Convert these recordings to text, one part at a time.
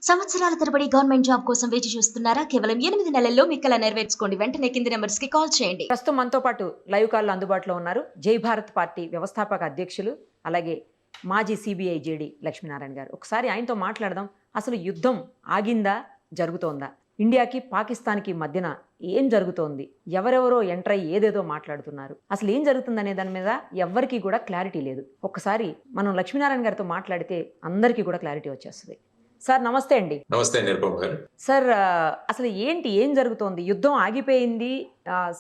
సంవత్సరాల తరబడి government job కోసం వేచి చూస్తున్నారా? కేవలం 8 నెలల్లో మీ కల నెరవేర్చుకోండి. వెంటనే కింది నంబర్స్‌కి కాల్ చేయండి. ప్రస్తుతం మనతో పాటు లైవ్ కాల్‌లో అందుబాటులో ఉన్నారు. జై భారత్ పార్టీ వ్యవస్థాపక అధ్యక్షులు, అలాగే మాజీ సిబిఐ జేడీ లక్ష్మీనారాయణ గారు. ఒకసారి ఆయనతో మాట్లాడదాం. అసలు యుద్ధం ఆగిందా? జరుగుతోందా? ఇండియాకి పాకిస్తాన్‌కి మధ్యన ఏం జరుగుతోంది? ఎవరెవరో ఎంటర్ అయ్యి ఏదేదో మాట్లాడుతున్నారు. అసలు ఏం జరుగుతుందనే దాని మీద ఎవ్వరికీ కూడా క్లారిటీ లేదు. ఒక్కసారి మనం లక్ష్మీనారాయణ గారితో మాట్లాడితే అందరికీ కూడా క్లారిటీ వచ్చేస్తుంది. సార్ నమస్తే అండి. నమస్తే నిరుపమ్ గారు. సార్ అసలు ఏం జరుగుతోంది? యుద్ధం ఆగిపోయింది,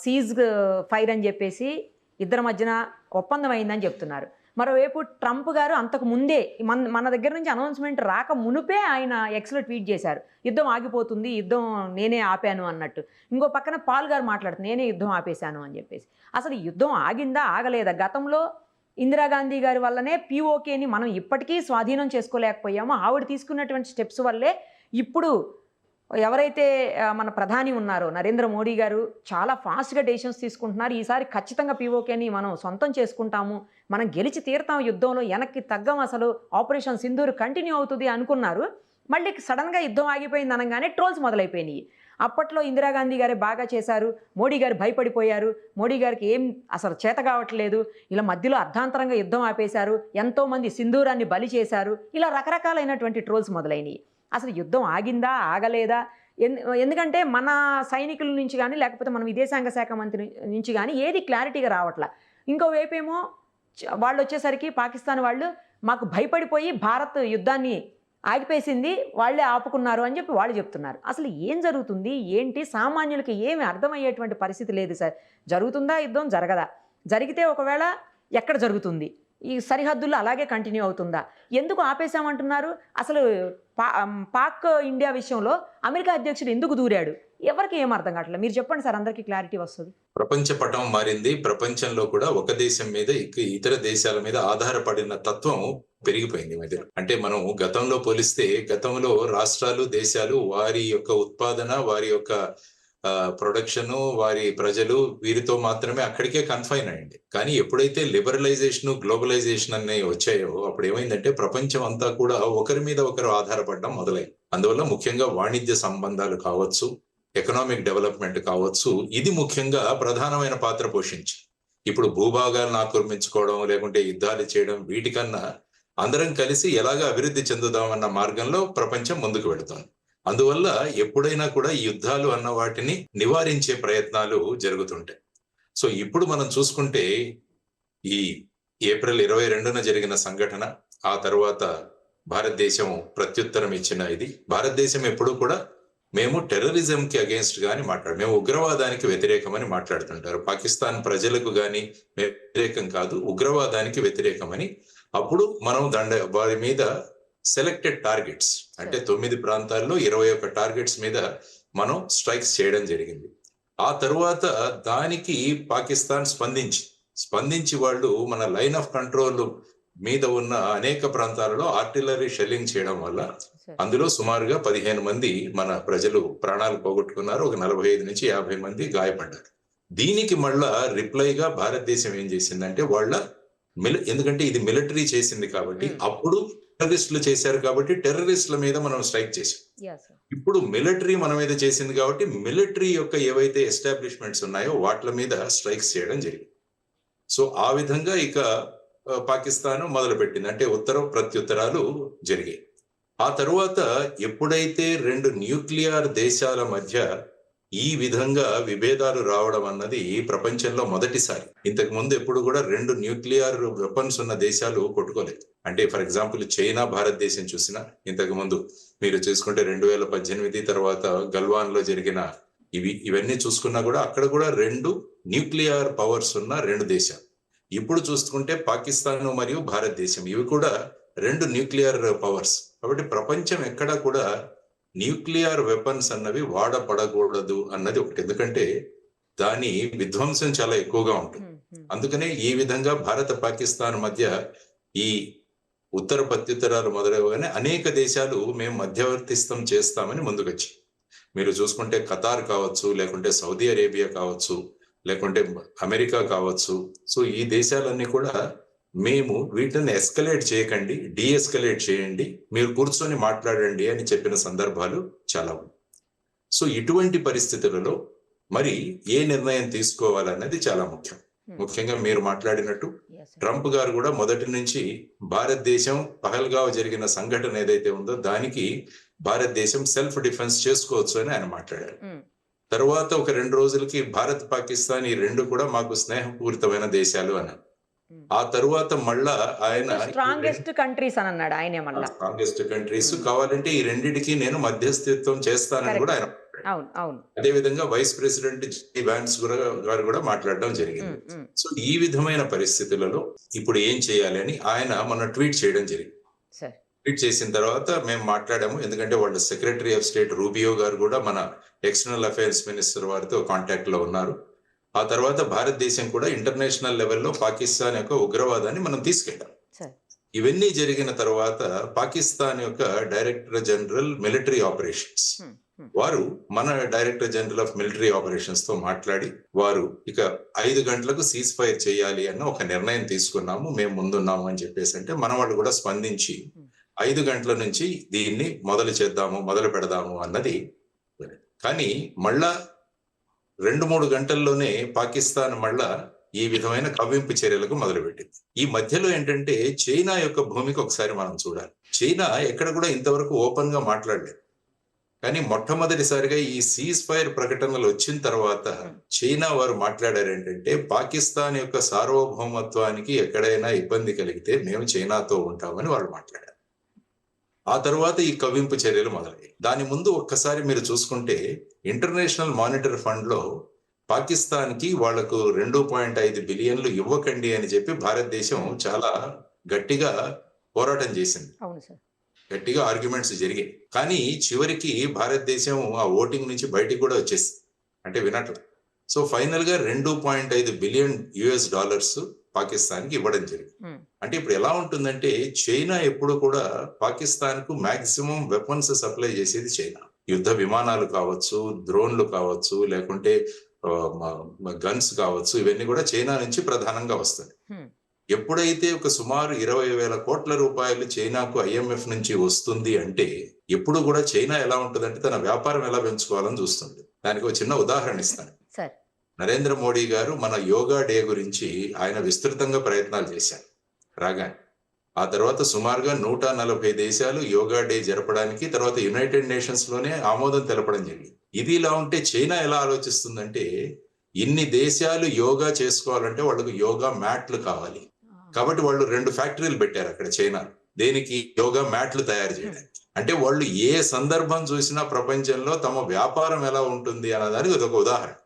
సీజ్ ఫైర్ అని చెప్పేసి ఇద్దరి మధ్యన ఒప్పందం అయిందని చెప్తున్నారు. మరోవైపు ట్రంప్ గారు అంతకు ముందే మన దగ్గర నుంచి అనౌన్స్మెంట్ రాక మునుపే ఆయన ఎక్స్లో ట్వీట్ చేశారు, యుద్ధం ఆగిపోతుంది, యుద్ధం నేనే ఆపాను అన్నట్టు. ఇంకో పక్కన పాల్ గారు మాట్లాడుతున్నారు, నేనే యుద్ధం ఆపేశాను అని చెప్పేసి. అసలు యుద్ధం ఆగిందా ఆగలేదా? గతంలో ఇందిరాగాంధీ గారి వల్లనే పీఓకేని మనం ఇప్పటికీ స్వాధీనం చేసుకోలేకపోయామో. ఆవిడ తీసుకున్నటువంటి స్టెప్స్ వల్లే ఇప్పుడు ఎవరైతే మన ప్రధాని ఉన్నారో నరేంద్ర మోడీ గారు చాలా ఫాస్ట్గా డెసిషన్స్ తీసుకుంటున్నారు. ఈసారి ఖచ్చితంగా పీఓకేని మనం సొంతం చేసుకుంటాము, మనం గెలిచి తీరుతాం, యుద్ధంలో వెనక్కి తగ్గం, అసలు ఆపరేషన్ సింధూర్ కంటిన్యూ అవుతుంది అనుకున్నారు. మళ్ళీ సడన్గా యుద్ధం ఆగిపోయింది అనగానే ట్రోల్స్ మొదలైపోయినాయి. అప్పట్లో ఇందిరాగాంధీ గారే బాగా చేశారు, మోడీ గారు భయపడిపోయారు, మోడీ గారికి ఏం అసలు చేత కావట్లేదు, ఇలా మధ్యలో అర్ధాంతరంగా యుద్ధం ఆపేశారు, ఎంతోమంది సింధూరాన్ని బలి చేశారు, ఇలా రకరకాలైనటువంటి ట్రోల్స్ మొదలైనవి. అసలు యుద్ధం ఆగిందా ఆగలేదా? ఎందుకంటే మన సైనికుల నుంచి కానీ లేకపోతే మన విదేశాంగ శాఖ మంత్రి నుంచి కానీ ఏది క్లారిటీగా రావట్లా. ఇంకోవైపు ఏమో వాళ్ళు వచ్చేసరికి పాకిస్తాన్ వాళ్ళు మాకు భయపడిపోయి భారత్ యుద్ధాన్ని ఆగిపేసింది, వాళ్ళే ఆపుకున్నారు అని చెప్పి వాళ్ళు చెప్తున్నారు. అసలు ఏం జరుగుతుంది ఏంటి? సామాన్యులకి ఏమి అర్థమయ్యేటువంటి పరిస్థితి లేదు సార్. జరుగుతుందా యుద్ధం? జరగదా? జరిగితే ఒకవేళ ఎక్కడ జరుగుతుంది? ఈ సరిహద్దుల్లో అలాగే కంటిన్యూ అవుతుందా? ఎందుకు ఆపేశామంటున్నారు? అసలు పాక్ ఇండియా విషయంలో అమెరికా అధ్యక్షుడు ఎందుకు దూరాడు? ఎవరికి ఏం అర్థం కావట్లేదు. మీరు చెప్పండి సార్, అందరికీ క్లారిటీ వస్తుంది. ప్రపంచ పటం మారింది. ప్రపంచంలో కూడా ఒక దేశం మీద ఇతర దేశాల మీద ఆధారపడిన తత్వం పెరిగిపోయింది మధ్యలో. అంటే మనం గతంలో పోలిస్తే గతంలో రాష్ట్రాలు దేశాలు వారి యొక్క ఉత్పాదన, వారి యొక్క ప్రొడక్షన్, వారి ప్రజలు వీరితో మాత్రమే అక్కడికే కన్ఫైన్ అయ్యింది. కానీ ఎప్పుడైతే లిబరలైజేషన్, గ్లోబలైజేషన్ అనేవి వచ్చాయో అప్పుడు ఏమైందంటే ప్రపంచం అంతా కూడా ఒకరి మీద ఒకరు ఆధారపడడం మొదలైంది. అందువల్ల ముఖ్యంగా వాణిజ్య సంబంధాలు కావచ్చు, ఎకనామిక్ డెవలప్మెంట్ కావచ్చు, ఇది ముఖ్యంగా ప్రధానమైన పాత్ర పోషించి ఇప్పుడు భూభాగాలను ఆక్రమించుకోవడం లేకుంటే యుద్ధాలు చేయడం వీటికన్నా అందరం కలిసి ఎలాగ అభివృద్ధి చెందుదామన్న మార్గంలో ప్రపంచం ముందుకు వెళుతోంది. అందువల్ల ఎప్పుడైనా కూడా ఈ యుద్ధాలు అన్న వాటిని నివారించే ప్రయత్నాలు జరుగుతుంటాయి. సో ఇప్పుడు మనం చూసుకుంటే ఈ ఏప్రిల్ 22న జరిగిన సంఘటన, ఆ తర్వాత భారతదేశం ప్రత్యుత్తరం ఇచ్చిన ఇది. భారతదేశం ఎప్పుడు కూడా మేము టెర్రరిజంకి అగేన్స్ట్ గాని మేము ఉగ్రవాదానికి వ్యతిరేకమని మాట్లాడుతుంటారు. పాకిస్తాన్ ప్రజలకు గాని వ్యతిరేకం కాదు, ఉగ్రవాదానికి వ్యతిరేకమని. అప్పుడు మనం వారి మీద సెలెక్టెడ్ టార్గెట్స్ అంటే 9 ప్రాంతాల్లో 21 టార్గెట్స్ మీద మనం స్ట్రైక్స్ చేయడం జరిగింది. ఆ తరువాత దానికి పాకిస్తాన్ స్పందించి వాళ్ళు మన లైన్ ఆఫ్ కంట్రోల్ మీద ఉన్న అనేక ప్రాంతాలలో ఆర్టిలరీ షెల్లింగ్ చేయడం వల్ల అందులో సుమారుగా 15 మంది మన ప్రజలు ప్రాణాలు పోగొట్టుకున్నారు. ఒక 45 నుంచి 50 మంది గాయపడ్డారు. దీనికి మళ్ళా రిప్లైగా భారతదేశం ఏం చేసిందంటే ఎందుకంటే ఇది మిలిటరీ చేసింది కాబట్టి, అప్పుడు టెర్రరిస్టులు చేశారు కాబట్టి టెర్రరిస్టుల మీద మనం స్ట్రైక్ చేసాం. ఇప్పుడు మిలిటరీ మన మీద చేసింది కాబట్టి మిలిటరీ యొక్క ఏవైతే ఎస్టాబ్లిష్మెంట్స్ ఉన్నాయో వాటి మీద స్ట్రైక్స్ చేయడం జరిగింది. సో ఆ విధంగా ఇక పాకిస్తాన్ మొదలుపెట్టింది. అంటే ఉత్తర ప్రత్యుత్తరాలు జరిగాయి. ఆ తరువాత ఎప్పుడైతే 2 న్యూక్లియర్ దేశాల మధ్య ఈ విధంగా విభేదాలు రావడం అన్నది ప్రపంచంలో మొదటిసారి. ఇంతకు ముందు ఎప్పుడు కూడా 2 న్యూక్లియర్ వెపన్స్ ఉన్న దేశాలు కొట్టుకోలేదు. అంటే ఫర్ ఎగ్జాంపుల్ చైనా, భారతదేశం చూసినా ఇంతకు ముందు మీరు చూసుకుంటే 2018 తర్వాత గల్వాన్ లో జరిగిన ఇవన్నీ చూసుకున్నా కూడా అక్కడ కూడా 2 న్యూక్లియర్ పవర్స్ ఉన్న 2 దేశాలు. ఇప్పుడు చూసుకుంటే పాకిస్తాన్ మరియు భారతదేశం, ఇవి కూడా 2 న్యూక్లియర్ పవర్స్. కాబట్టి ప్రపంచం ఎక్కడా కూడా న్యూక్లియర్ వెపన్స్ అన్నవి వాడపడకూడదు అన్నది ఒకటి. ఎందుకంటే దాని విధ్వంసం చాలా ఎక్కువగా ఉంటుంది. అందుకనే ఈ విధంగా భారత పాకిస్తాన్ మధ్య ఈ ఉత్తర ప్రత్యుత్తరాలు మొదలవగానే అనేక దేశాలు మేము మధ్యవర్తిత్వం చేస్తామని ముందుకొచ్చి, మీరు చూసుకుంటే ఖతార్ కావచ్చు, లేకుంటే సౌదీ అరేబియా కావచ్చు, లేకుంటే అమెరికా కావచ్చు. సో ఈ దేశాలన్నీ కూడా మేము వీటిని ఎస్కలేట్ చేయకండి, డీఎస్కలేట్ చేయండి, మీరు కూర్చొని మాట్లాడండి అని చెప్పిన సందర్భాలు చాలా ఉన్నాయి. సో ఇటువంటి పరిస్థితులలో మరి ఏ నిర్ణయం తీసుకోవాలన్నది చాలా ముఖ్యం. ముఖ్యంగా మీరు మాట్లాడినట్టు ట్రంప్ గారు కూడా మొదటి నుంచి భారతదేశం పహల్గావ్ జరిగిన సంఘటన ఏదైతే ఉందో దానికి భారతదేశం సెల్ఫ్ డిఫెన్స్ చేసుకోవచ్చు అని ఆయన మాట్లాడారు. తర్వాత ఒక 2 రోజులకి భారత్ పాకిస్తాన్ ఈ రెండు కూడా మాకు స్నేహపూరితమైన దేశాలు అన్నారు. ఆ తరువాత మళ్ళా ఆయన స్ట్రాంగెస్ట్ కంట్రీస్ అని అన్నాడు ఆయనే మళ్ళా. స్ట్రాంగెస్ట్ కంట్రీస్ కావాలంటే ఈ రెండిటికి నేను మధ్యస్థిత్వం చేస్తానని కూడా ఆయన అవును అవును. అదే విధంగా వైస్ ప్రెసిడెంట్ జే వాన్స్ గారు కూడా మాట్లాడడం జరిగింది. సో ఈ విధమైన పరిస్థితులలో ఇప్పుడు ఏం చేయాలి అని ఆయన మొన్న ట్వీట్ చేయడం జరిగింది. ట్వీట్ చేసిన తర్వాత మేము మాట్లాడాము, ఎందుకంటే వాళ్ళ సెక్రటరీ ఆఫ్ స్టేట్ రూబియో గారు కూడా మన ఎక్స్టర్నల్ అఫైర్స్ మినిస్టర్ వారితో కాంటాక్ట్ లో ఉన్నారు. ఆ తర్వాత భారతదేశం కూడా ఇంటర్నేషనల్ లెవెల్లో పాకిస్తాన్ యొక్క ఉగ్రవాదాన్ని మనం తీసుకెళ్ళాం. ఇవన్నీ జరిగిన తర్వాత పాకిస్తాన్ యొక్క డైరెక్టర్ జనరల్ మిలిటరీ ఆపరేషన్స్ వారు మన director general of military operations తో మాట్లాడి వారు ఇక 5 గంటలకు సీజ్ ఫైర్ చేయాలి అన్న ఒక నిర్ణయం తీసుకున్నాము, మేము ముందున్నాము అని చెప్పేసి అంటే మన వాళ్ళు కూడా స్పందించి 5 గంటల నుంచి దీన్ని మొదలు పెడదాము అన్నది. కానీ మళ్ళా 2-3 గంటల్లోనే పాకిస్తాన్ మళ్ళా ఈ విధమైన కవ్వింపు చర్యలకు మొదలుపెట్టింది. ఈ మధ్యలో ఏంటంటే చైనా యొక్క భూమికి ఒకసారి మనం చూడాలి. చైనా ఎక్కడ కూడా ఇంతవరకు ఓపెన్ గా మాట్లాడలేదు. కానీ మొట్టమొదటిసారిగా ఈ సీజ్ ఫైర్ ప్రకటనలు వచ్చిన తర్వాత చైనా వారు మాట్లాడారు ఏంటంటే పాకిస్తాన్ యొక్క సార్వభౌమత్వానికి ఎక్కడైనా ఇబ్బంది కలిగితే మేము చైనాతో ఉంటామని వాళ్ళు మాట్లాడారు. ఆ తర్వాత ఈ కవ్వింపు చర్యలు మొదలయ్యాయి. దాని ముందు ఒక్కసారి మీరు చూసుకుంటే ఇంటర్నేషనల్ మానిటరీ ఫండ్ లో పాకిస్తాన్ కి వాళ్లకు 2.5 బిలియన్లు ఇవ్వకండి అని చెప్పి భారతదేశం చాలా గట్టిగా పోరాటం చేసింది. గట్టిగా ఆర్గ్యుమెంట్స్ జరిగాయి. కానీ చివరికి భారతదేశం ఆ ఓటింగ్ నుంచి బయటికి కూడా వచ్చేసింది, అంటే వినట్ల. సో ఫైనల్ గా 2.5 బిలియన్ US డాలర్స్ పాకిస్తాన్ కి ఇవ్వడం జరిగింది. అంటే ఇప్పుడు ఎలా ఉంటుందంటే చైనా ఎప్పుడు కూడా పాకిస్తాన్ కు మాక్సిమం వెపన్స్ సప్లై చేసేది చైనా. యుద్ధ విమానాలు కావచ్చు, డ్రోన్లు కావచ్చు, లేకుంటే గన్స్ కావచ్చు, ఇవన్నీ కూడా చైనా నుంచి ప్రధానంగా వస్తాయి. ఎప్పుడైతే ఒక సుమారు 20,000 కోట్ల రూపాయలు చైనాకు IMF నుంచి వస్తుంది అంటే ఎప్పుడు కూడా చైనా ఎలా ఉంటుందంటే తన వ్యాపారం ఎలా పెంచుకోవాలని చూస్తుంది. దానికి ఒక చిన్న ఉదాహరణ ఇస్తాను. నరేంద్ర మోడీ గారు మన యోగా డే గురించి ఆయన విస్తృతంగా ప్రయత్నాలు చేశారు రాగానే. ఆ తర్వాత సుమారుగా 140 దేశాలు యోగా డే జరపడానికి తర్వాత యునైటెడ్ నేషన్స్ లోనే ఆమోదం తెలపడం జరిగింది. ఇది ఇలా ఉంటే చైనా ఎలా ఆలోచిస్తుందంటే ఇన్ని దేశాలు యోగా చేసుకోవాలంటే వాళ్ళకు యోగా మ్యాట్లు కావాలి. కాబట్టి వాళ్ళు 2 ఫ్యాక్టరీలు పెట్టారు అక్కడ చైనా, దేనికి యోగా మ్యాట్లు తయారు చేయడానికి. అంటే వాళ్ళు ఏ సందర్భం చూసినా ప్రపంచంలో తమ వ్యాపారం ఎలా ఉంటుంది అన్నదానికి ఒక ఉదాహరణ.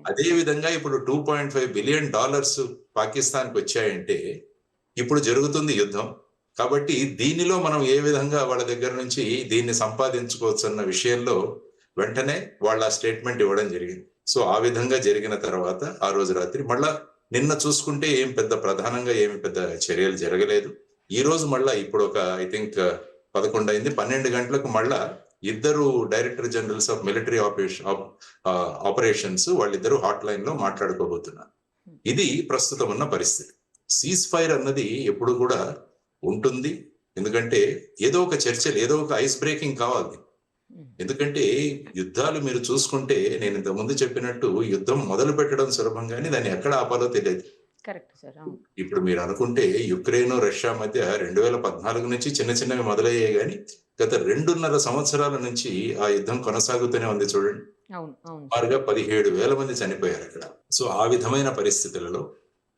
అదే విధంగా ఇప్పుడు 2.5 బిలియన్ డాలర్స్ పాకిస్తాన్ కి వచ్చాయంటే ఇప్పుడు జరుగుతుంది యుద్ధం. కాబట్టి దీనిలో మనం ఏ విధంగా వాళ్ళ దగ్గర నుంచి దీన్ని సంపాదించుకోవచ్చు అన్న విషయంలో వెంటనే వాళ్ళ స్టేట్మెంట్ ఇవ్వడం జరిగింది. సో ఆ విధంగా జరిగిన తర్వాత ఆ రోజు రాత్రి మళ్ళా నిన్న చూసుకుంటే ఏం పెద్ద ప్రధానంగా ఏమి పెద్ద చర్యలు జరగలేదు. ఈ రోజు మళ్ళా ఇప్పుడు ఒక ఐ థింక్ 11 అయింది, 12 గంటలకు మళ్ళా 2 director generals of military operations వాళ్ళిద్దరూ హాట్ లైన్ లో మాట్లాడుకోబోతున్నారు. ఇది ప్రస్తుతం ఉన్న పరిస్థితి. సీజ్ ఫైర్ అన్నది ఎప్పుడు కూడా ఉంటుంది, ఎందుకంటే ఏదో ఒక చర్చలు, ఏదో ఒక ఐస్ బ్రేకింగ్ కావాలి. ఎందుకంటే యుద్ధాలు మీరు చూసుకుంటే నేను ఇంత ముందు చెప్పినట్టు యుద్ధం మొదలు పెట్టడం సులభం కానీ దాన్ని ఎక్కడ ఆపాలో తెలియదు. ఇప్పుడు మీరు అనుకుంటే యుక్రెయిన్ రష్యా మధ్య 2014 నుంచి చిన్నవి మొదలయ్యాయి కానీ గత 2.5 సంవత్సరాల నుంచి ఆ యుద్ధం కొనసాగుతూనే ఉంది. చూడండి, సుమారుగా 17,000 మంది చనిపోయారు అక్కడ. సో ఆ విధమైన పరిస్థితులలో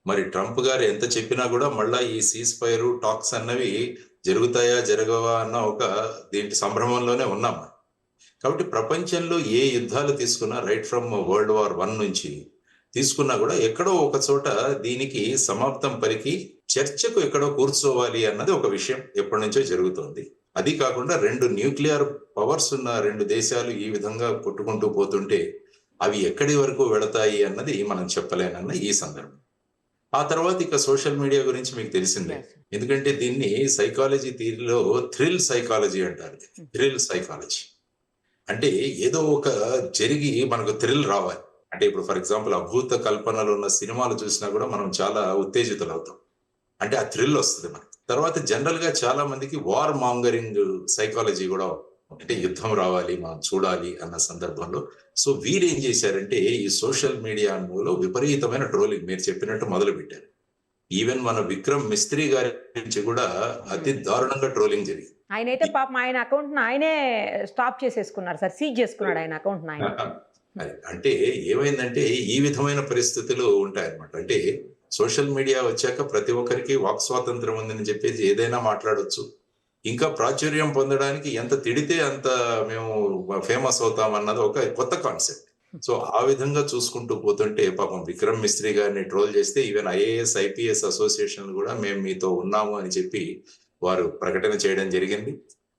మరి ట్రంప్ గారు ఎంత చెప్పినా కూడా మళ్ళా ఈ సీజ్ ఫైర్ టాక్స్ అన్నవి జరుగుతాయా జరగవా అన్న ఒక దీంట్లో సంభ్రమంలోనే ఉన్నాం. కాబట్టి ప్రపంచంలో ఏ యుద్ధాలు తీసుకున్నా right from World War I నుంచి తీసుకున్నా కూడా ఎక్కడో ఒక చోట దీనికి సమాప్తం పలికి చర్చకు ఎక్కడో కూర్చోవాలి అన్నది ఒక విషయం ఎప్పటి నుంచో జరుగుతోంది. అది కాకుండా 2 న్యూక్లియర్ పవర్స్ ఉన్న 2 దేశాలు ఈ విధంగా కొట్టుకుంటూ పోతుంటే అవి ఎక్కడి వరకు వెళతాయి అన్నది మనం చెప్పలేనన్న ఈ సందర్భం. ఆ తర్వాత ఇక సోషల్ మీడియా గురించి మీకు తెలిసిందే, ఎందుకంటే దీన్ని సైకాలజీ థియరీలో థ్రిల్ సైకాలజీ అంటారు. థ్రిల్ సైకాలజీ అంటే ఏదో ఒక జరిగి మనకు థ్రిల్ రావాలి. అంటే ఇప్పుడు ఫర్ ఎగ్జాంపుల్ అభూత కల్పనలు ఉన్న సినిమాలు చూసినా కూడా మనం చాలా ఉత్తేజితులు అవుతాం. అంటే ఆ థ్రిల్ వస్తుంది మనకి. తర్వాత జనరల్ గా చాలా మందికి వార్ మాంగరింగ్ సైకాలజీ కూడా, అంటే యుద్ధం రావాలి మనం చూడాలి అన్న సందర్భంలో. సో వీరు ఏం చేశారంటే ఈ సోషల్ మీడియాలో విపరీతమైన ట్రోలింగ్ మీరు చెప్పినట్టు మొదలు పెట్టారు. ఈవెన్ మన విక్రమ్ మిస్త్రీ గారి నుంచి కూడా అతి దారుణంగా ట్రోలింగ్ జరిగింది. ఆయనైతే పాపం ఆయన అకౌంట్ ఆయనే స్టాప్ చేసేసుకున్నారు సార్, సీజ్ చేసుకున్నాడు ఆయన అకౌంట్ ఆయన. అంటే ఏమైందంటే ఈ విధమైన పరిస్థితులు ఉంటాయన్నమాట. అంటే సోషల్ మీడియా వచ్చాక ప్రతి ఒక్కరికి వాక్ స్వాతంత్రం ఉందని చెప్పేసి ఏదైనా మాట్లాడొచ్చు. ఇంకా ప్రాచుర్యం పొందడానికి ఎంత తిడితే అంత మేము ఫేమస్ అవుతాం అన్నది ఒక కొత్త కాన్సెప్ట్. సో ఆ విధంగా చూసుకుంటూ పోతుంటే పాపం విక్రమ్ మిస్త్రీ గారిని ట్రోల్ చేస్తే ఈవెన్ ఐఏఎస్ ఐపీఎస్ అసోసియేషన్ కూడా మేము మీతో ఉన్నాము అని చెప్పి వారు ప్రకటన చేయడం జరిగింది.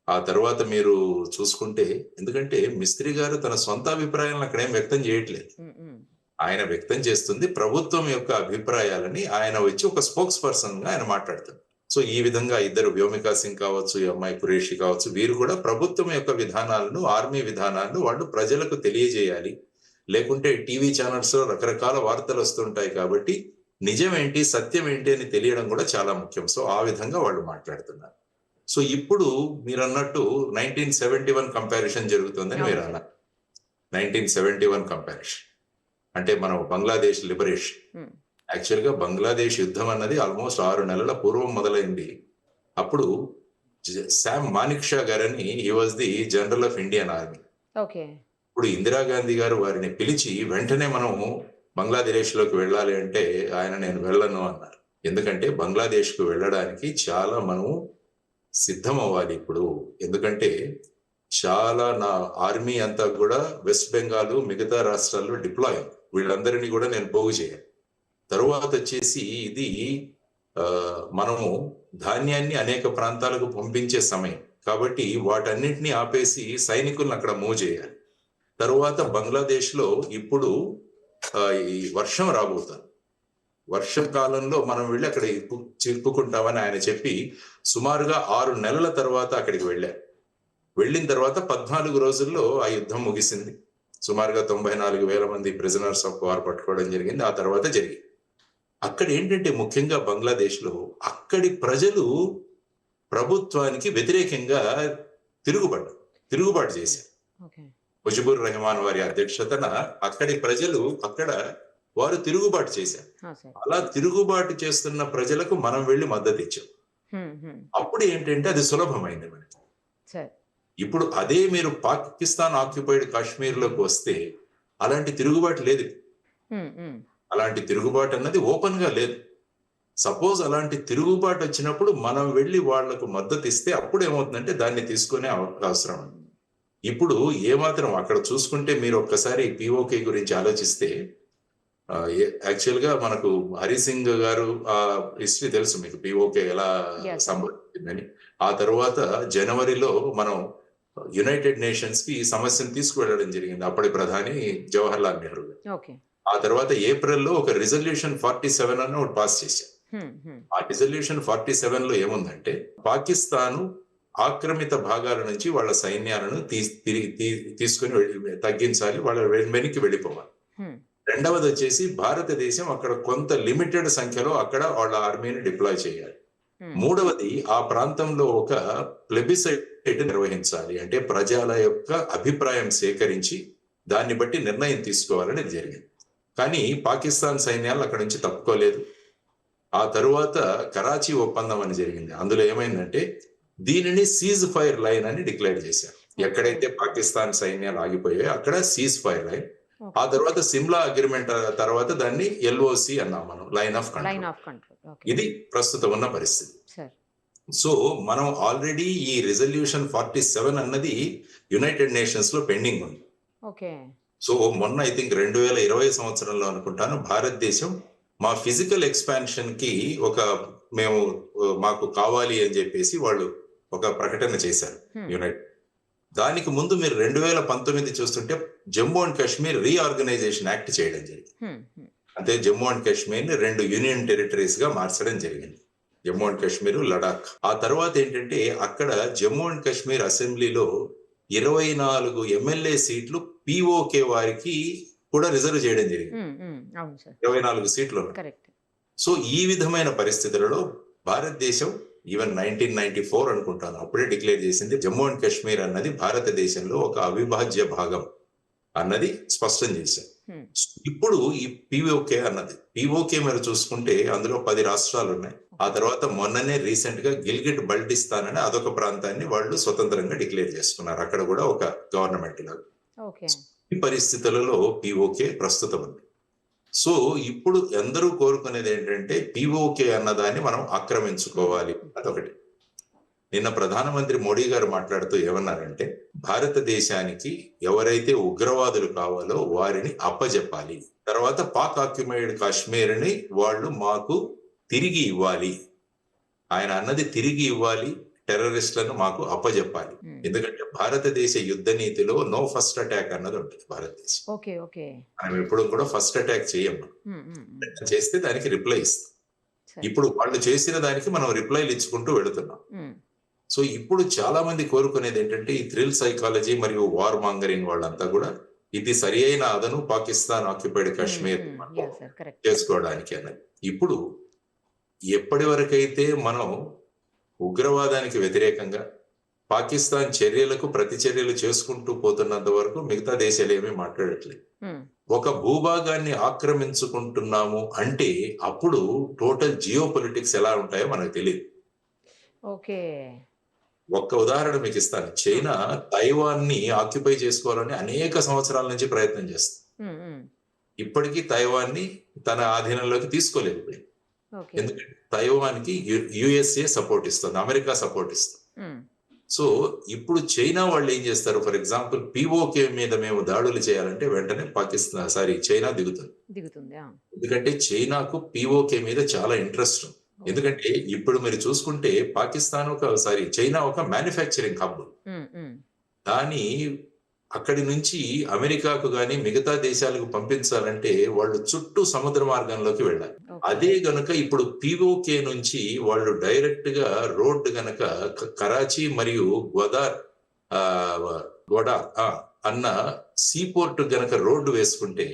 ఆ తర్వాత మీరు చూసుకుంటే, ఎందుకంటే మిస్త్రీ గారు తన సొంత అభిప్రాయాలను అక్కడేం వ్యక్తం చేయట్లేదు. ఆయన వ్యక్తం చేస్తుంది ప్రభుత్వం యొక్క అభిప్రాయాలని. ఆయన వచ్చి ఒక స్పోక్స్ పర్సన్ గా ఆయన మాట్లాడుతారు. సో ఈ విధంగా ఇద్దరు, వ్యోమికా సింగ్ కావచ్చు, ఈ అమ్మాయి కురేషి కావచ్చు, వీరు కూడా ప్రభుత్వం యొక్క విధానాలను, ఆర్మీ విధానాలను వాళ్ళు ప్రజలకు తెలియజేయాలి. లేకుంటే టీవీ ఛానల్స్ లో రకరకాల వార్తలు వస్తుంటాయి కాబట్టి నిజం ఏంటి సత్యం ఏంటి అని తెలియడం కూడా చాలా ముఖ్యం. సో ఆ విధంగా వాళ్ళు మాట్లాడుతున్నారు. సో ఇప్పుడు మీరు అన్నట్టు 1971 కంపారిజన్ జరుగుతుందని మీరు అన్నారు. 1971 కంపారిజన్ అంటే మనం బంగ్లాదేశ్ లిబరేషన్. యాక్చువల్ గా బంగ్లాదేశ్ యుద్ధం అన్నది ఆల్మోస్ట్ 6 నెలల పూర్వం మొదలైంది. అప్పుడు శామ్ మానిక్ షా గారని he was the general of Indian army. ఇప్పుడు ఇందిరాగాంధీ గారు వారిని పిలిచి వెంటనే మనం బంగ్లాదేశ్ లోకి వెళ్ళాలి అంటే ఆయన నేను వెళ్ళను అన్నారు. ఎందుకంటే బంగ్లాదేశ్ కు వెళ్ళడానికి చాలా మనం సిద్ధం అవ్వాలి ఇప్పుడు. ఎందుకంటే చాలా నా ఆర్మీ అంతా కూడా వెస్ట్ బెంగాల్ మిగతా రాష్ట్రాల్లో డిప్లాయ్, వీళ్ళందరినీ కూడా నేను పోగు చేయాలి. తరువాత వచ్చేసి ఇది మనము ధాన్యాన్ని అనేక ప్రాంతాలకు పంపించే సమయం కాబట్టి వాటన్నిటిని ఆపేసి సైనికులను అక్కడ మూవ్ చేయాలి. తరువాత బంగ్లాదేశ్ లో ఇప్పుడు ఈ వర్షం రాబోతుంది. వర్షకాలంలో మనం వెళ్ళి అక్కడ చిక్కుకుంటామని ఆయన చెప్పి సుమారుగా 6 నెలల తర్వాత అక్కడికి వెళ్ళారు. వెళ్ళిన తర్వాత 14 రోజుల్లో ఆ యుద్ధం ముగిసింది. సుమారుగా 94,000 మంది ప్రిజనర్స్ ఆఫ్ వార్ పట్టుకోవడం జరిగింది. ఆ తర్వాత జరిగింది. అక్కడ ఏంటంటే ముఖ్యంగా బంగ్లాదేశ్ లో అక్కడి ప్రజలు ప్రభుత్వానికి వ్యతిరేకంగా తిరుగుబాటు చేశారు. ముజిబుర్ రెహమాన్ వారి అధ్యక్షతన అక్కడి ప్రజలు వారు తిరుగుబాటు చేశారు. అలా తిరుగుబాటు చేస్తున్న ప్రజలకు మనం వెళ్ళి మద్దతు ఇచ్చాం. అప్పుడు ఏంటంటే అది సులభమైంది మనకి. ఇప్పుడు అదే మీరు పాకిస్తాన్ ఆక్యుపైడ్ కాశ్మీర్ లోకి వస్తే అలాంటి తిరుగుబాటు లేదు. అలాంటి తిరుగుబాటు అన్నది ఓపెన్ గా లేదు. సపోజ్ అలాంటి తిరుగుబాటు వచ్చినప్పుడు మనం వెళ్ళి వాళ్లకు మద్దతు ఇస్తే అప్పుడు ఏమవుతుందంటే దాన్ని తీసుకునే అవసరం. ఇప్పుడు ఏమాత్రం అక్కడ చూసుకుంటే మీరు ఒక్కసారి పిఓకే గురించి ఆలోచిస్తే, యాక్చువల్ గా మనకు హరి సింగ్ గారు ఆ హిస్టరీ తెలుసు మీకు, పిఓకే ఎలా సంభవించిందని. ఆ తర్వాత జనవరిలో మనం యునైటెడ్ నేషన్స్ కి ఈ సమస్యను తీసుకువెళ్ళడం జరిగింది అప్పటి ప్రధాని జవహర్ లాల్ నెహ్రూ గారు. ఆ తర్వాత ఏప్రిల్లో ఒక రిజల్యూషన్ 47 అని ఒకటి పాస్ చేశారు. ఆ రిజల్యూషన్ 47 లో ఏముందంటే పాకిస్తాను ఆక్రమిత భాగాల నుంచి వాళ్ళ సైన్యాలను తీసుకుని తగ్గించాలి, వాళ్ళ వెనక్కి వెళ్ళిపోవాలి. రెండవది వచ్చేసి భారతదేశం అక్కడ కొంత లిమిటెడ్ సంఖ్యలో అక్కడ వాళ్ళ ఆర్మీని డిప్లాయ్ చేయాలి. మూడవది ఆ ప్రాంతంలో ఒక ప్లెబిసైట్ నిర్వహించాలి, అంటే ప్రజల యొక్క అభిప్రాయం సేకరించి దాన్ని బట్టి నిర్ణయం తీసుకోవాలని జరిగింది. కానీ పాకిస్తాన్ సైన్యాలు అక్కడి నుంచి తప్పుకోలేదు. ఆ తరువాత కరాచీ ఒప్పందం అని జరిగింది. అందులో ఏమైందంటే దీనిని సీజ్ ఫైర్ లైన్ అని డిక్లేర్ చేశారు. ఎక్కడైతే పాకిస్తాన్ సైన్యాలు ఆగిపోయాయో అక్కడ సీజ్ ఫైర్ లైన్. ఆ తర్వాత సిమ్లా అగ్రిమెంట్ తర్వాత దాన్ని ఎల్ఓసి అన్నాం మనం, లైన్ ఆఫ్ కంట్రోల్. ఇది ప్రస్తుతం ఉన్న పరిస్థితి. సో మనం ఆల్రెడీ ఈ రిజల్యూషన్ 47 అన్నది యునైటెడ్ నేషన్స్ లో పెండింగ్ ఉంది. సో మొన్న ఐ థింక్ 2020 సంవత్సరంలో అనుకుంటాను భారతదేశం మా ఫిజికల్ ఎక్స్పాన్షన్ కి మాకు కావాలి అని చెప్పేసి వాళ్ళు ఒక ప్రకటన చేశారు యునైటెడ్. దానికి ముందు మీరు 2019 చూస్తుంటే Jammu and Kashmir reorganisation act చేయడం జరిగింది. అంటే జమ్మూ అండ్ కాశ్మీర్ ని 2 యూనియన్ టెరిటరీస్ గా మార్చడం జరిగింది, జమ్మూ అండ్ కాశ్మీర్, లడాక్. ఆ తర్వాత ఏంటంటే అక్కడ జమ్మూ అండ్ కాశ్మీర్ అసెంబ్లీలో 24 ఎమ్మెల్యే సీట్లు పిఓకే వారికి కూడా రిజర్వ్ చేయడం జరిగింది. 24 సీట్లు. సో ఈ విధమైన పరిస్థితులలో భారతదేశం ఈవెన్ 1994 అనుకుంటాను అప్పుడే డిక్లేర్ చేసింది జమ్మూ అండ్ కాశ్మీర్ అన్నది భారతదేశంలో ఒక అవిభాజ్య భాగం అన్నది స్పష్టం చేశారు. హ్మ్. ఇప్పుడు ఈ పిఓకే అన్నది పిఓకే మీరు చూసుకుంటే అందులో 10 రాష్ట్రాలు ఉన్నాయి. ఆ తర్వాత మొన్ననే రీసెంట్ గా గిల్గిట్ బల్టిస్తాన్ అని అదొక ప్రాంతాన్ని వాళ్ళు స్వతంత్రంగా డిక్లేర్ చేసుకున్నారు. అక్కడ కూడా ఒక గవర్నమెంట్ లాగా. ఓకే. ఈ పరిస్థితులలో పిఓకే ప్రస్తుతం ఉంది. సో ఇప్పుడు అందరూ కోరుకునేది ఏంటంటే పిఓకే అన్నదాన్ని మనం ఆక్రమించుకోవాలి అదొకటి. నిన్న ప్రధానమంత్రి మోడీ గారు మాట్లాడుతూ ఏమన్నారంటే భారతదేశానికి ఎవరైతే ఉగ్రవాదులు కావాలో వారిని అప్పజెప్పాలి, తర్వాత పాక్ ఆక్యుపైడ్ కాశ్మీర్ ని వాళ్ళు మాకు తిరిగి ఇవ్వాలి. ఆయన అన్నది తిరిగి ఇవ్వాలి, టెర్రరిస్టులను మాకు అప్పజెప్పాలి. హ్మ్. ఎందుకంటే భారతదేశ యుద్ధ నీతిలో నో ఫస్ట్ అటాక్ అన్నది ఉంటుంది భారతదేశం. ఓకే. ఓకే. మనం ఎప్పుడు కూడా ఫస్ట్ అటాక్ చేయం. హ్మ్. హ్మ్. హ్మ్. చేస్తే దానికి రిప్లై ఇస్తాం. సరే. ఇప్పుడు వాళ్ళు చేసిన దానికి మనం రిప్లైలు ఇచ్చుకుంటూ వెళుతున్నాం. హ్మ్. సో ఇప్పుడు చాలా మంది కోరుకునేది ఏంటంటే ఈ థ్రిల్ సైకాలజీ మరియు వార్ మాంగరింగ్ వాళ్ళంతా కూడా ఇది సరి అయిన అదను Pakistan occupied Kashmir yeah sir, correct. చేసుకోవడానికి అన్నది. ఇప్పుడు ఎప్పటి వరకైతే మనం ఉగ్రవాదానికి వ్యతిరేకంగా పాకిస్తాన్ చర్యలకు ప్రతిచర్యలు చేసుకుంటూ పోతున్నంత వరకు మిగతా దేశాలు ఏమీ మాట్లాడట్లేదు. హ్మ్. ఒక భూభాగాన్ని ఆక్రమించుకుంటున్నాము అంటే అప్పుడు టోటల్ జియో పొలిటిక్స్ ఎలా ఉంటాయో మనకు తెలియదు. ఓకే. ఒక్క ఉదాహరణ మీకు ఇస్తాను. చైనా తైవాన్ ని ఆక్యుపై చేసుకోవాలని అనేక సంవత్సరాల నుంచి ప్రయత్నం చేస్తుంది. హ్మ్. హ్మ్. ఇప్పటికీ తైవాన్ ని తన ఆధీనంలోకి తీసుకోలేకపోయింది. ఓకే. ఎందుకంటే తైవాన్ కి యుఎస్ఏ సపోర్ట్ ఇస్తుంది, అమెరికా సపోర్ట్ ఇస్తుంది. హ్మ్. సో ఇప్పుడు చైనా వాళ్ళు ఏం చేస్తారు, ఫర్ ఎగ్జాంపుల్ పిఓకే మీద మేము దాడులు చేయాలంటే వెంటనే చైనా దిగుతుంది. దిగుతుంది. ఆ. ఎందుకంటే చైనాకు పిఓకే మీద చాలా ఇంట్రెస్ట్ ఉంది. ఎందుకంటే ఇప్పుడు మీరు చూసుకుంటే పాకిస్తాన్ చైనా ఒక మ్యానుఫ్యాక్చరింగ్ హబ్. హ్మ్. హ్మ్. దాని అక్కడి నుంచి అమెరికాకు గాని మిగతా దేశాలకు పంపించాలంటే వాళ్ళు చుట్టూ సముద్ర మార్గంలోకి వెళ్ళాలి. ఓకే. అదే గనుక ఇప్పుడు పిఓకే నుంచి వాళ్ళు డైరెక్ట్ గా రోడ్ గనక కరాచీ మరియు గోడార్ అన్న సీపోర్ట్ గనక రోడ్డు వేసుకుంటే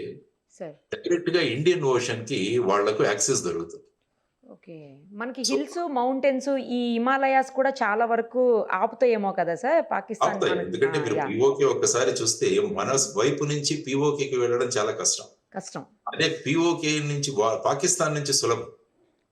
సార్. డైరెక్ట్ గా ఇండియన్ ఓషన్ కి వాళ్లకు యాక్సెస్ దొరుకుతుంది. ఓకే. మనకి హిల్స్, మౌంటైన్స్, ఈ హిమాలయాస్ కూడా చాలా వరకు ఆపుతాయేమో కదా సార్ పాకిస్తాన్ ఆపుతాయి. మనకి? ఎందుకంటే మీరు యాహ్! పిఓకే ఒక్కసారి చూస్తే మన వైపు నుంచి పిఓకేకి వెళ్ళడం చాలా కష్టం. కష్టం. అదే పిఓకే నుంచి పాకిస్తాన్ నుంచి సులభం.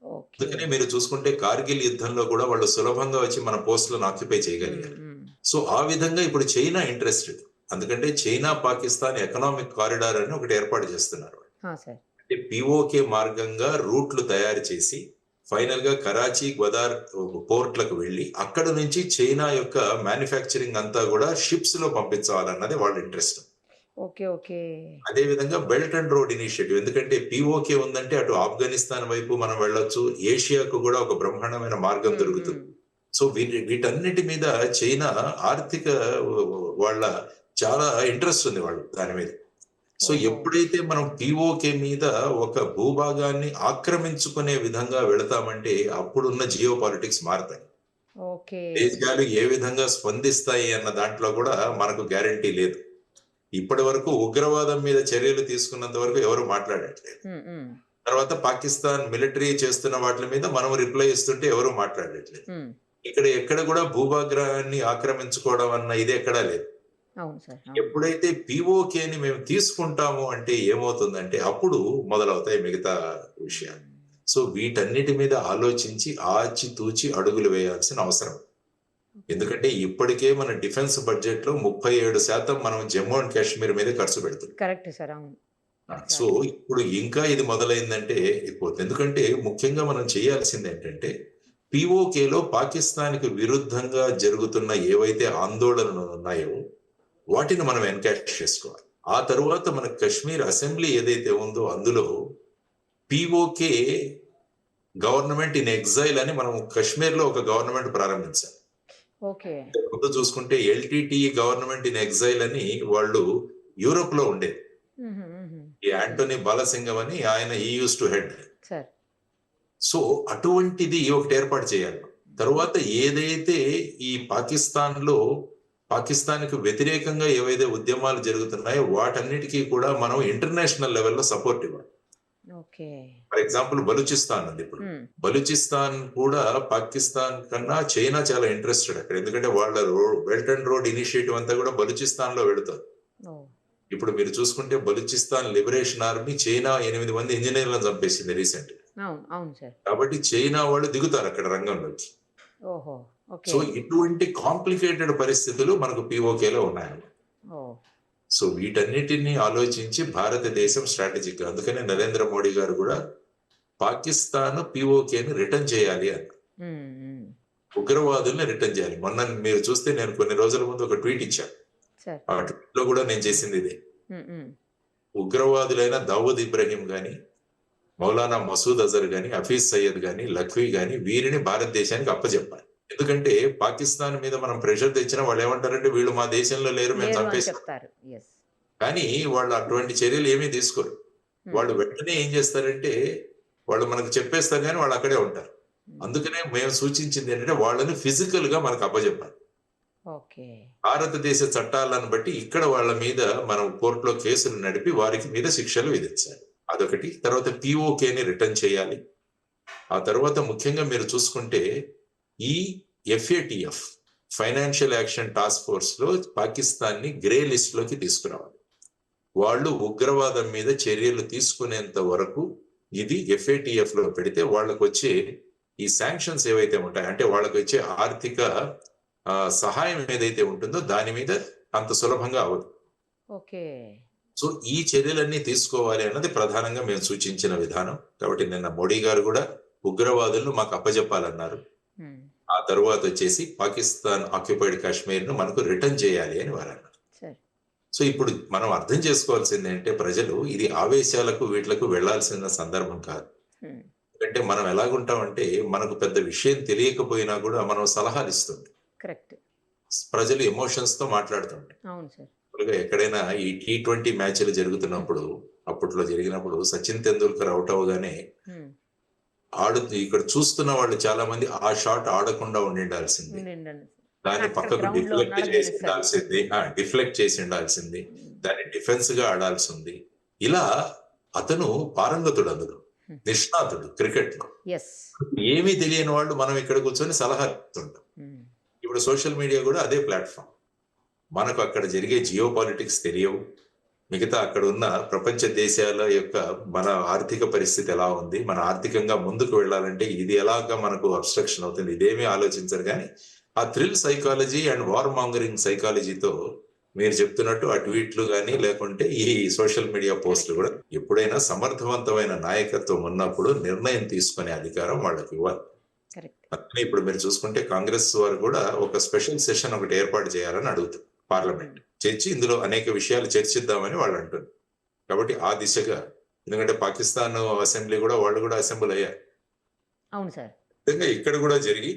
ఓకే. అందుకనే మీరు చూసుకుంటే కార్గిల్ యుద్ధంలో కూడా వాళ్ళు సులభంగా వచ్చి మన పోస్టులను ఆక్యుపై హ్మ్. చేయగలిగారు. హ్మ్. సో ఆ విధంగా ఇప్పుడు చైనా ఇంట్రెస్టెడ్. ఎందుకంటే చైనా పాకిస్తాన్ ఎకనామిక్ కారిడార్ అని ఒకటి ఏర్పాటు చేస్తున్నారు. ఆ, సార్. అంటే పిఓకే మార్గంగా రూట్లు తయారు చేసి ఫైనల్ గా కరాచీ, గ్వదార్ పోర్ట్లకు వెళ్లి అక్కడ నుంచి చైనా యొక్క మ్యానుఫ్యాక్చరింగ్ అంతా కూడా షిప్స్ లో పంపించాలన్నది వాళ్ళ ఇంట్రెస్ట్. ఓకే. ఓకే. అదే విధంగా బెల్ట్ అండ్ రోడ్ ఇనిషియేటివ్, ఎందుకంటే పిఓకే ఉందంటే అటు ఆఫ్ఘనిస్తాన్ వైపు మనం వెళ్ళొచ్చు, ఏషియాకు కూడా ఒక బ్రహ్మాండమైన మార్గం హ్మ్. దొరుకుతుంది. హ్మ్. సో వీటన్నిటి మీద చైనా ఆర్థిక వాళ్ళ చాలా ఇంట్రెస్ట్ ఉంది వాళ్ళు దాని మీద. సో ఓహో! ఎప్పుడైతే మనం పిఓకే మీద ఒక భూభాగాన్ని ఆక్రమించుకునే విధంగా వెళతామంటే అప్పుడున్న జియో పాలిటిక్స్ మారుతాయి. ఓకే. దేశాలు ఏ విధంగా స్పందిస్తాయి అన్న దాంట్లో కూడా మనకు గ్యారంటీ లేదు. ఇప్పటి వరకు ఉగ్రవాదం మీద చర్యలు తీసుకున్నంత వరకు ఎవరు మాట్లాడట్లేదు. హ్మ్. హ్మ్. తర్వాత పాకిస్తాన్ మిలిటరీ చేస్తున్న వాటి మీద మనం రిప్లై ఇస్తుంటే ఎవరు మాట్లాడట్లేదు. హ్మ్. ఎక్కడ కూడా భూభాగాన్ని ఆక్రమించుకోవడం అన్న ఇది ఎక్కడా లేదు. అవును సార్. అవును. ఎప్పుడైతే పిఓకేని మేము తీసుకుంటాము అంటే ఏమవుతుందంటే అప్పుడు మొదలవుతాయి మిగతా విషయాలు. సో వీటన్నిటి మీద ఆలోచించి ఆచితూచి అడుగులు వేయాల్సిన అవసరం. ఎందుకంటే ఇప్పటికే మన డిఫెన్స్ బడ్జెట్ లో 37% మనం జమ్మూ అండ్ కాశ్మీర్ మీద ఖర్చు పెడుతున్నాం. Correct sir. అవును. సో ఇప్పుడు ఇంకా ఇది మొదలైందంటే ఎక్కువ. ఎందుకంటే ముఖ్యంగా మనం చేయాల్సింది ఏంటంటే పిఓకేలో పాకిస్తాన్కి విరుద్ధంగా జరుగుతున్న ఏవైతే ఆందోళనలు ఉన్నాయో వాటిని మనం ఎన్కాష్ చేసుకోవాలి. ఆ తరువాత మన కశ్మీర్ అసెంబ్లీ ఏదైతే ఉందో అందులో పిఓకే గవర్నమెంట్ ఇన్ ఎగ్జైల్ అని మనం కశ్మీర్ లో ఒక గవర్నమెంట్ ప్రారంభించాలి. ఓకే. ముందు చూసుకుంటే ఎల్టిటి గవర్నమెంట్ ఇన్ ఎగ్జైల్ అని వాళ్ళు యూరోప్ లో ఉండేది. ఈ యాంటోనీ బాలసింగం అని ఆయన use to head. Sir. So అటువంటిది ఒకటి ఏర్పాటు చేయాలి. తర్వాత ఏదైతే ఈ పాకిస్తాన్కి వ్యతిరేకంగా ఏవైతే ఉద్యమాలు జరుగుతున్నాయో వాటన్నిటికీ కూడా మనం ఇంటర్నేషనల్ లెవెల్లో సపోర్ట్ ఇవ్వాలి. ఓకే. ఫర్ ఎగ్జాంపుల్ బలూచిస్తాన్ ఉంది ఇప్పుడు. బలూచిస్తాన్ కూడా పాకిస్తాన్ కన్నా చైనా చాలా ఇంట్రెస్టెడ్ అక్కడ. ఎందుకంటే వాళ్ళ బెల్ట్ అండ్ రోడ్ ఇనిషియేటివ్ అంతా కూడా బలూచిస్తాన్ లో వెళుతుంది. ఇప్పుడు మీరు చూసుకుంటే బలూచిస్తాన్ లిబరేషన్ ఆర్మీ చైనా 8 మంది ఇంజనీర్లను చంపేసింది రీసెంట్. అవును సార్. కాబట్టి చైనా వాళ్ళు దిగుతారు అక్కడ రంగంలోకి. ఓహో. ఓకే. సో ఇటువంటి కాంప్లికేటెడ్ పరిస్థితులు మనకు పిఓకేలో ఉన్నాయి. సో వీటన్నిటిని ఆలోచించి భారతదేశం స్ట్రాటజిక్, అందుకనే నరేంద్ర మోడీ గారు కూడా పాకిస్తాన్ పిఓకేని రిటర్న్ చేయాలి అన్న, ఉగ్రవాదుల్ని రిటర్న్ చేయాలి. మొన్న మీరు చూస్తే నేను కొన్ని రోజుల ముందు ఒక ట్వీట్ ఇచ్చాను. ఆ ట్వీట్ లో కూడా నేను చేసింది ఇదే. ఉగ్రవాదులైన దావూద్ ఇబ్రహీం గాని, మౌలానా మసూద్ అజర్ గాని, హఫీజ్ సయ్యద్ గాని, లఖ్వీ గాని వీరిని భారతదేశానికి అప్పచెప్పాలి. ఎందుకంటే పాకిస్తాన్ మీద మనం ప్రెషర్ తెచ్చినా వాళ్ళు ఏమంటారంటే వీళ్ళు మా దేశంలో లేరు, మేము చంపేస్తాం. కానీ వాళ్ళు అటువంటి చర్యలు ఏమీ తీసుకోరు. వాళ్ళు వెంటనే ఏం చేస్తారంటే వాళ్ళు మనకు చెప్పేస్తారు కానీ వాళ్ళు అక్కడే ఉంటారు. అందుకనే మేము సూచించింది ఏంటంటే వాళ్ళని ఫిజికల్ గా మనకు అప్పచెప్పాలి. భారతదేశ చట్టాలను బట్టి ఇక్కడ వాళ్ళ మీద మనం కోర్టులో కేసులు నడిపి వారికి మీద శిక్షలు విధించాలి. అదొకటి. తర్వాత పిఓకేని రిటర్న్ చేయాలి. ఆ తర్వాత ముఖ్యంగా మీరు చూసుకుంటే ఈ FATF financial action task force లో పాకిస్తాన్ ని గ్రే లిస్ట్ లోకి తీసుకురావాలి. వాళ్ళు ఉగ్రవాదం మీద చర్యలు తీసుకునేంత వరకు ఇది FATF లో పెడితే వాళ్ళకు వచ్చే ఈ శాంక్షన్స్ ఏవైతే ఉంటాయి, అంటే వాళ్ళకు వచ్చే ఆర్థిక సహాయం ఏదైతే ఉంటుందో దాని మీద అంత సులభంగా అవ్వదు. సో ఈ చర్యలన్నీ తీసుకోవాలి అన్నది ప్రధానంగా మేము సూచించిన విధానం. కాబట్టి నిన్న మోడీ గారు కూడా ఉగ్రవాదులను మాకు అప్పజెప్పాలన్నారు. ఆ తర్వాత వచ్చేసి పాకిస్తాన్ ఆక్యుపైడ్ కాశ్మీర్ ను మనకు రిటర్న్ చేయాలి అని వారు అన్నారు. సో ఇప్పుడు మనం అర్థం చేసుకోవాల్సింది అంటే ప్రజలు ఇది ఆవేశాలకు వీటిలకు వెళ్లాల్సిన సందర్భం కాదు. ఎందుకంటే మనం ఎలాగుంటామంటే మనకు పెద్ద విషయం తెలియకపోయినా కూడా మనం సలహాలు ఇస్తుంది. ప్రజలు ఎమోషన్స్ తో మాట్లాడుతుంటారు. ఎక్కడైనా ఈ T20 మ్యాచ్లు జరుగుతున్నప్పుడు అప్పట్లో జరిగినప్పుడు సచిన్ తెందూల్కర్ అవుట్ అవగానే ఇక్కడ చూస్తున్న వాళ్ళు చాలా మంది ఆ షాట్ ఆడకుండా ఉండాల్సింది, దాన్ని పక్కకు డిఫ్లెక్ట్ చేసి ఉండాల్సింది, దాన్ని డిఫెన్స్ గా ఆడాల్సింది. ఇలా అతను పారంగతుడు, అందులో నిష్ణాతుడు క్రికెట్ లో. ఏమీ తెలియని వాళ్ళు మనం ఇక్కడ కూర్చొని సలహా ఇస్తుంటాం. ఇప్పుడు సోషల్ మీడియా కూడా అదే ప్లాట్ఫామ్. మనకు అక్కడ జరిగే జియో పాలిటిక్స్ తెలియవు, మిగతా అక్కడ ఉన్న ప్రపంచ దేశాల యొక్క మన ఆర్థిక పరిస్థితి ఎలా ఉంది, మన ఆర్థికంగా ముందుకు వెళ్ళాలంటే ఇది ఎలాగా మనకు అబ్స్ట్రక్షన్ అవుతుంది, ఇదేమీ ఆలోచించరు. కానీ ఆ thrill psychology and war mongering సైకాలజీతో మీరు చెప్తున్నట్టు ఆ ట్వీట్లు కానీ లేకుంటే ఈ సోషల్ మీడియా పోస్టులు కూడా, ఎప్పుడైనా సమర్థవంతమైన నాయకత్వం ఉన్నప్పుడు నిర్ణయం తీసుకునే అధికారం వాళ్ళకి ఇవ్వాలి. అందుకని ఇప్పుడు మీరు చూసుకుంటే కాంగ్రెస్ వారు కూడా ఒక స్పెషల్ సెషన్ ఒకటి ఏర్పాటు చేయాలని అడుగుతారు పార్లమెంట్, చర్చి ఇందులో అనేక విషయాలు చర్చిద్దామని వాళ్ళు అంటున్నారు. కాబట్టి ఆ దిశగా, ఎందుకంటే పాకిస్తాన్ అసెంబ్లీ కూడా వాళ్ళు కూడా అసెంబ్లీ అయ్యారు. అవును సార్. విధంగా ఇక్కడ కూడా జరిగి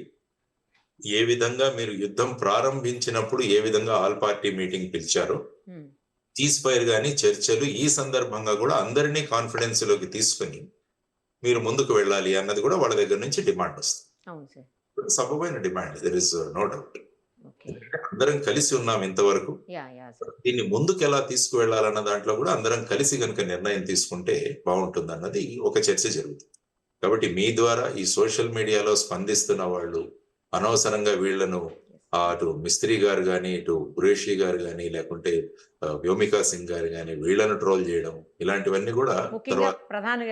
ఏ విధంగా మీరు యుద్ధం ప్రారంభించినప్పుడు ఏ విధంగా ఆల్ పార్టీ మీటింగ్ పిలిచారో, సీజ్ ఫైర్ గానీ చర్చలు ఈ సందర్భంగా కూడా అందరినీ కాన్ఫిడెన్స్ లోకి తీసుకుని మీరు ముందుకు వెళ్ళాలి అన్నది కూడా వాళ్ళ దగ్గర నుంచి డిమాండ్ వస్తుంది. సబబైన demand, there is no doubt. అందరం కలిసి ఉన్నాం ఇంతవరకు, దీన్ని ముందుకు ఎలా తీసుకువెళ్లాలన్న దాంట్లో కూడా అందరం కలిసి కనుక నిర్ణయం తీసుకుంటే బాగుంటుంది అన్నది ఒక చర్చ జరుగుతుంది. కాబట్టి మీ ద్వారా ఈ సోషల్ మీడియాలో స్పందిస్తున్న వాళ్ళు అనవసరంగా వీళ్లను అటు మిస్త్రీ గారు కానీ, ఇటు ఖురేషీ గారు కానీ, లేకుంటే వ్యోమికా సింగ్ గారు కానీ వీళ్లను ట్రోల్ చేయడం, ఇలాంటివన్నీ కూడా, తర్వాత ప్రధాని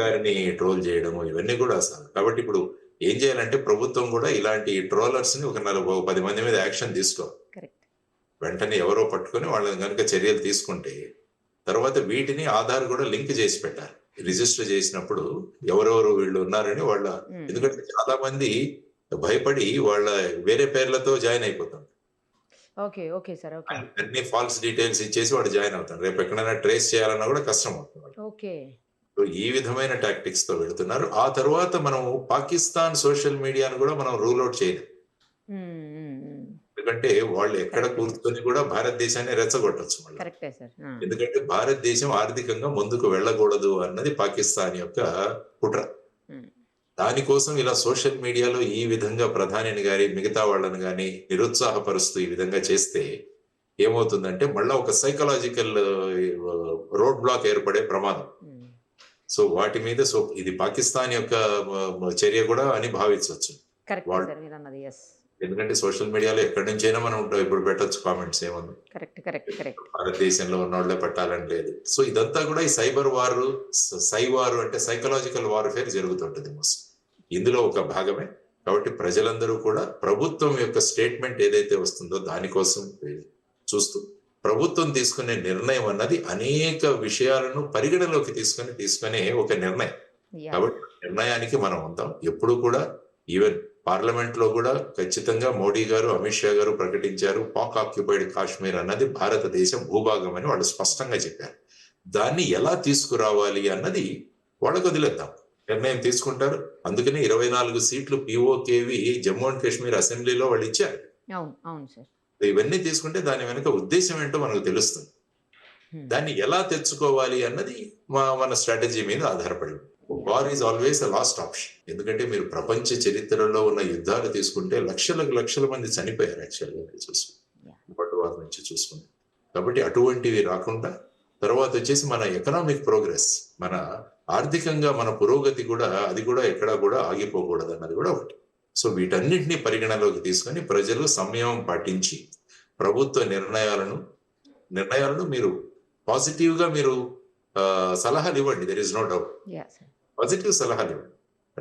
గారిని ట్రోల్ చేయడం, ఇవన్నీ కూడా అసలు. కాబట్టి ఇప్పుడు ఏం చేయాలంటే ప్రభుత్వం కూడా ఇలాంటి ట్రోలర్స్ ని ఒక 10 మంది మీద యాక్షన్ తీసుకోవాలి. వెంటనే ఎవరో పట్టుకొని వాళ్ళని కనుక చర్యలు తీసుకుంటే తర్వాత వీటిని ఆధార్ కూడా లింక్ చేసి పెట్టాలి. రిజిస్టర్ చేసినప్పుడు ఎవరెవరు వీళ్ళు ఉన్నారని వాళ్ళ, ఎందుకంటే చాలా మంది భయపడి వాళ్ళ వేరే పేర్లతో జాయిన్ అయిపోతాం. అన్ని ఫాల్స్ డీటెయిల్స్ ఇచ్చేసి వాడు జాయిన్ అవుతాడు. రేపు ఎక్కడైనా ట్రేస్ చేయాలన్నా కూడా కష్టం అవుతుంది. ఈ విధమైన టాక్టిక్స్ తో వెళుతున్నారు. ఆ తర్వాత మనం పాకిస్తాన్ సోషల్ మీడియాను కూడా మనం రూల్ అవుట్ చేయలేం. ఎందుకంటే వాళ్ళు ఎక్కడ కూర్చొని కూడా భారతదేశాన్ని రెచ్చగొట్టచ్చు మళ్ళీ. ఎందుకంటే భారతదేశం ఆర్థికంగా ముందుకు వెళ్ళకూడదు అన్నది పాకిస్తాన్ యొక్క కుట్ర. దానికోసం ఇలా సోషల్ మీడియాలో ఈ విధంగా ప్రధానిని గాని మిగతా వాళ్ళని గాని నిరుత్సాహపరుస్తూ ఈ విధంగా చేస్తే ఏమవుతుందంటే మళ్ళా ఒక సైకలాజికల్ రోడ్ బ్లాక్ ఏర్పడే ప్రమాదం. సో వాటి మీద సో ఇది పాకిస్తాన్ యొక్క చర్య కూడా అని భావించవచ్చు. కరెక్ట్ వాళ్ళు సార్ మీరు అన్నది. ఎస్, ఎందుకంటే సోషల్ మీడియాలో ఎక్కడి నుంచైనా మనం ఇప్పుడు పెట్టొచ్చు కామెంట్స్ ఏమన్నా, కరెక్ట్ కరెక్ట్ కరెక్ట్. భారతదేశంలో ఉన్న వాళ్ళే పెట్టాలని లేదు. సో ఇదంతా కూడా ఈ సైబర్ వారు, సైవారు అంటే సైకలాజికల్ వార్ఫేర్ జరుగుతుంటుంది మోస్ట్, ఇందులో ఒక భాగమే. కాబట్టి ప్రజలందరూ కూడా ప్రభుత్వం యొక్క స్టేట్మెంట్ ఏదైతే వస్తుందో దానికోసం చూస్తూ ప్రభుత్వం తీసుకునే నిర్ణయం అన్నది అనేక విషయాలను పరిగణలోకి తీసుకునే ఒక నిర్ణయం. యా, కాబట్టి నిర్ణయానికి మనం ఉంటాం ఎప్పుడు కూడా. ఈవెన్ పార్లమెంట్ లో కూడా ఖచ్చితంగా మోడీ గారు, అమిత్ షా గారు ప్రకటించారు, పాక్ ఆక్యుపైడ్ కాశ్మీర్ అన్నది భారతదేశం భూభాగం అని వాళ్ళు స్పష్టంగా చెప్పారు. దాన్ని ఎలా తీసుకురావాలి అన్నది వాళ్ళకు వదిలేద్దాం, నిర్ణయం తీసుకుంటారు. అందుకని 24 సీట్లు పిఓకేవి జమ్మూ అండ్ కాశ్మీర్ అసెంబ్లీలో వాళ్ళు ఇచ్చారు. అవును అవును సార్. ఇవన్నీ తీసుకుంటే దాని వెనుక ఉద్దేశం ఏంటో మనకు తెలుస్తుంది. దాన్ని ఎలా తెచ్చుకోవాలి అన్నది మన స్ట్రాటజీ మీద ఆధారపడి. War is always a last option. ఎందుకంటే మీరు ప్రపంచ చరిత్రలో ఉన్న యుద్ధాలు తీసుకుంటే లక్షల మంది చనిపోయారు యాక్చువల్గా చూసుకుంటే, వరల్డ్ వార్ నుంచి చూసుకుంటే. కాబట్టి అటువంటివి రాకుండా తర్వాత వచ్చేసి మన ఎకనామిక్ ప్రోగ్రెస్, మన ఆర్థికంగా మన పురోగతి కూడా, అది కూడా ఎక్కడా కూడా ఆగిపోకూడదు అన్నది కూడా ఒకటి. సో వీటన్నిటిని పరిగణలోకి తీసుకొని ప్రజలు సంయమం పాటించి ప్రభుత్వ నిర్ణయాలను మీరు పాజిటివ్ గా మీరు సలహాలు ఇవ్వండి. There is no doubt. Yeah sir. Positive సలహాలు ఇవ్వండి.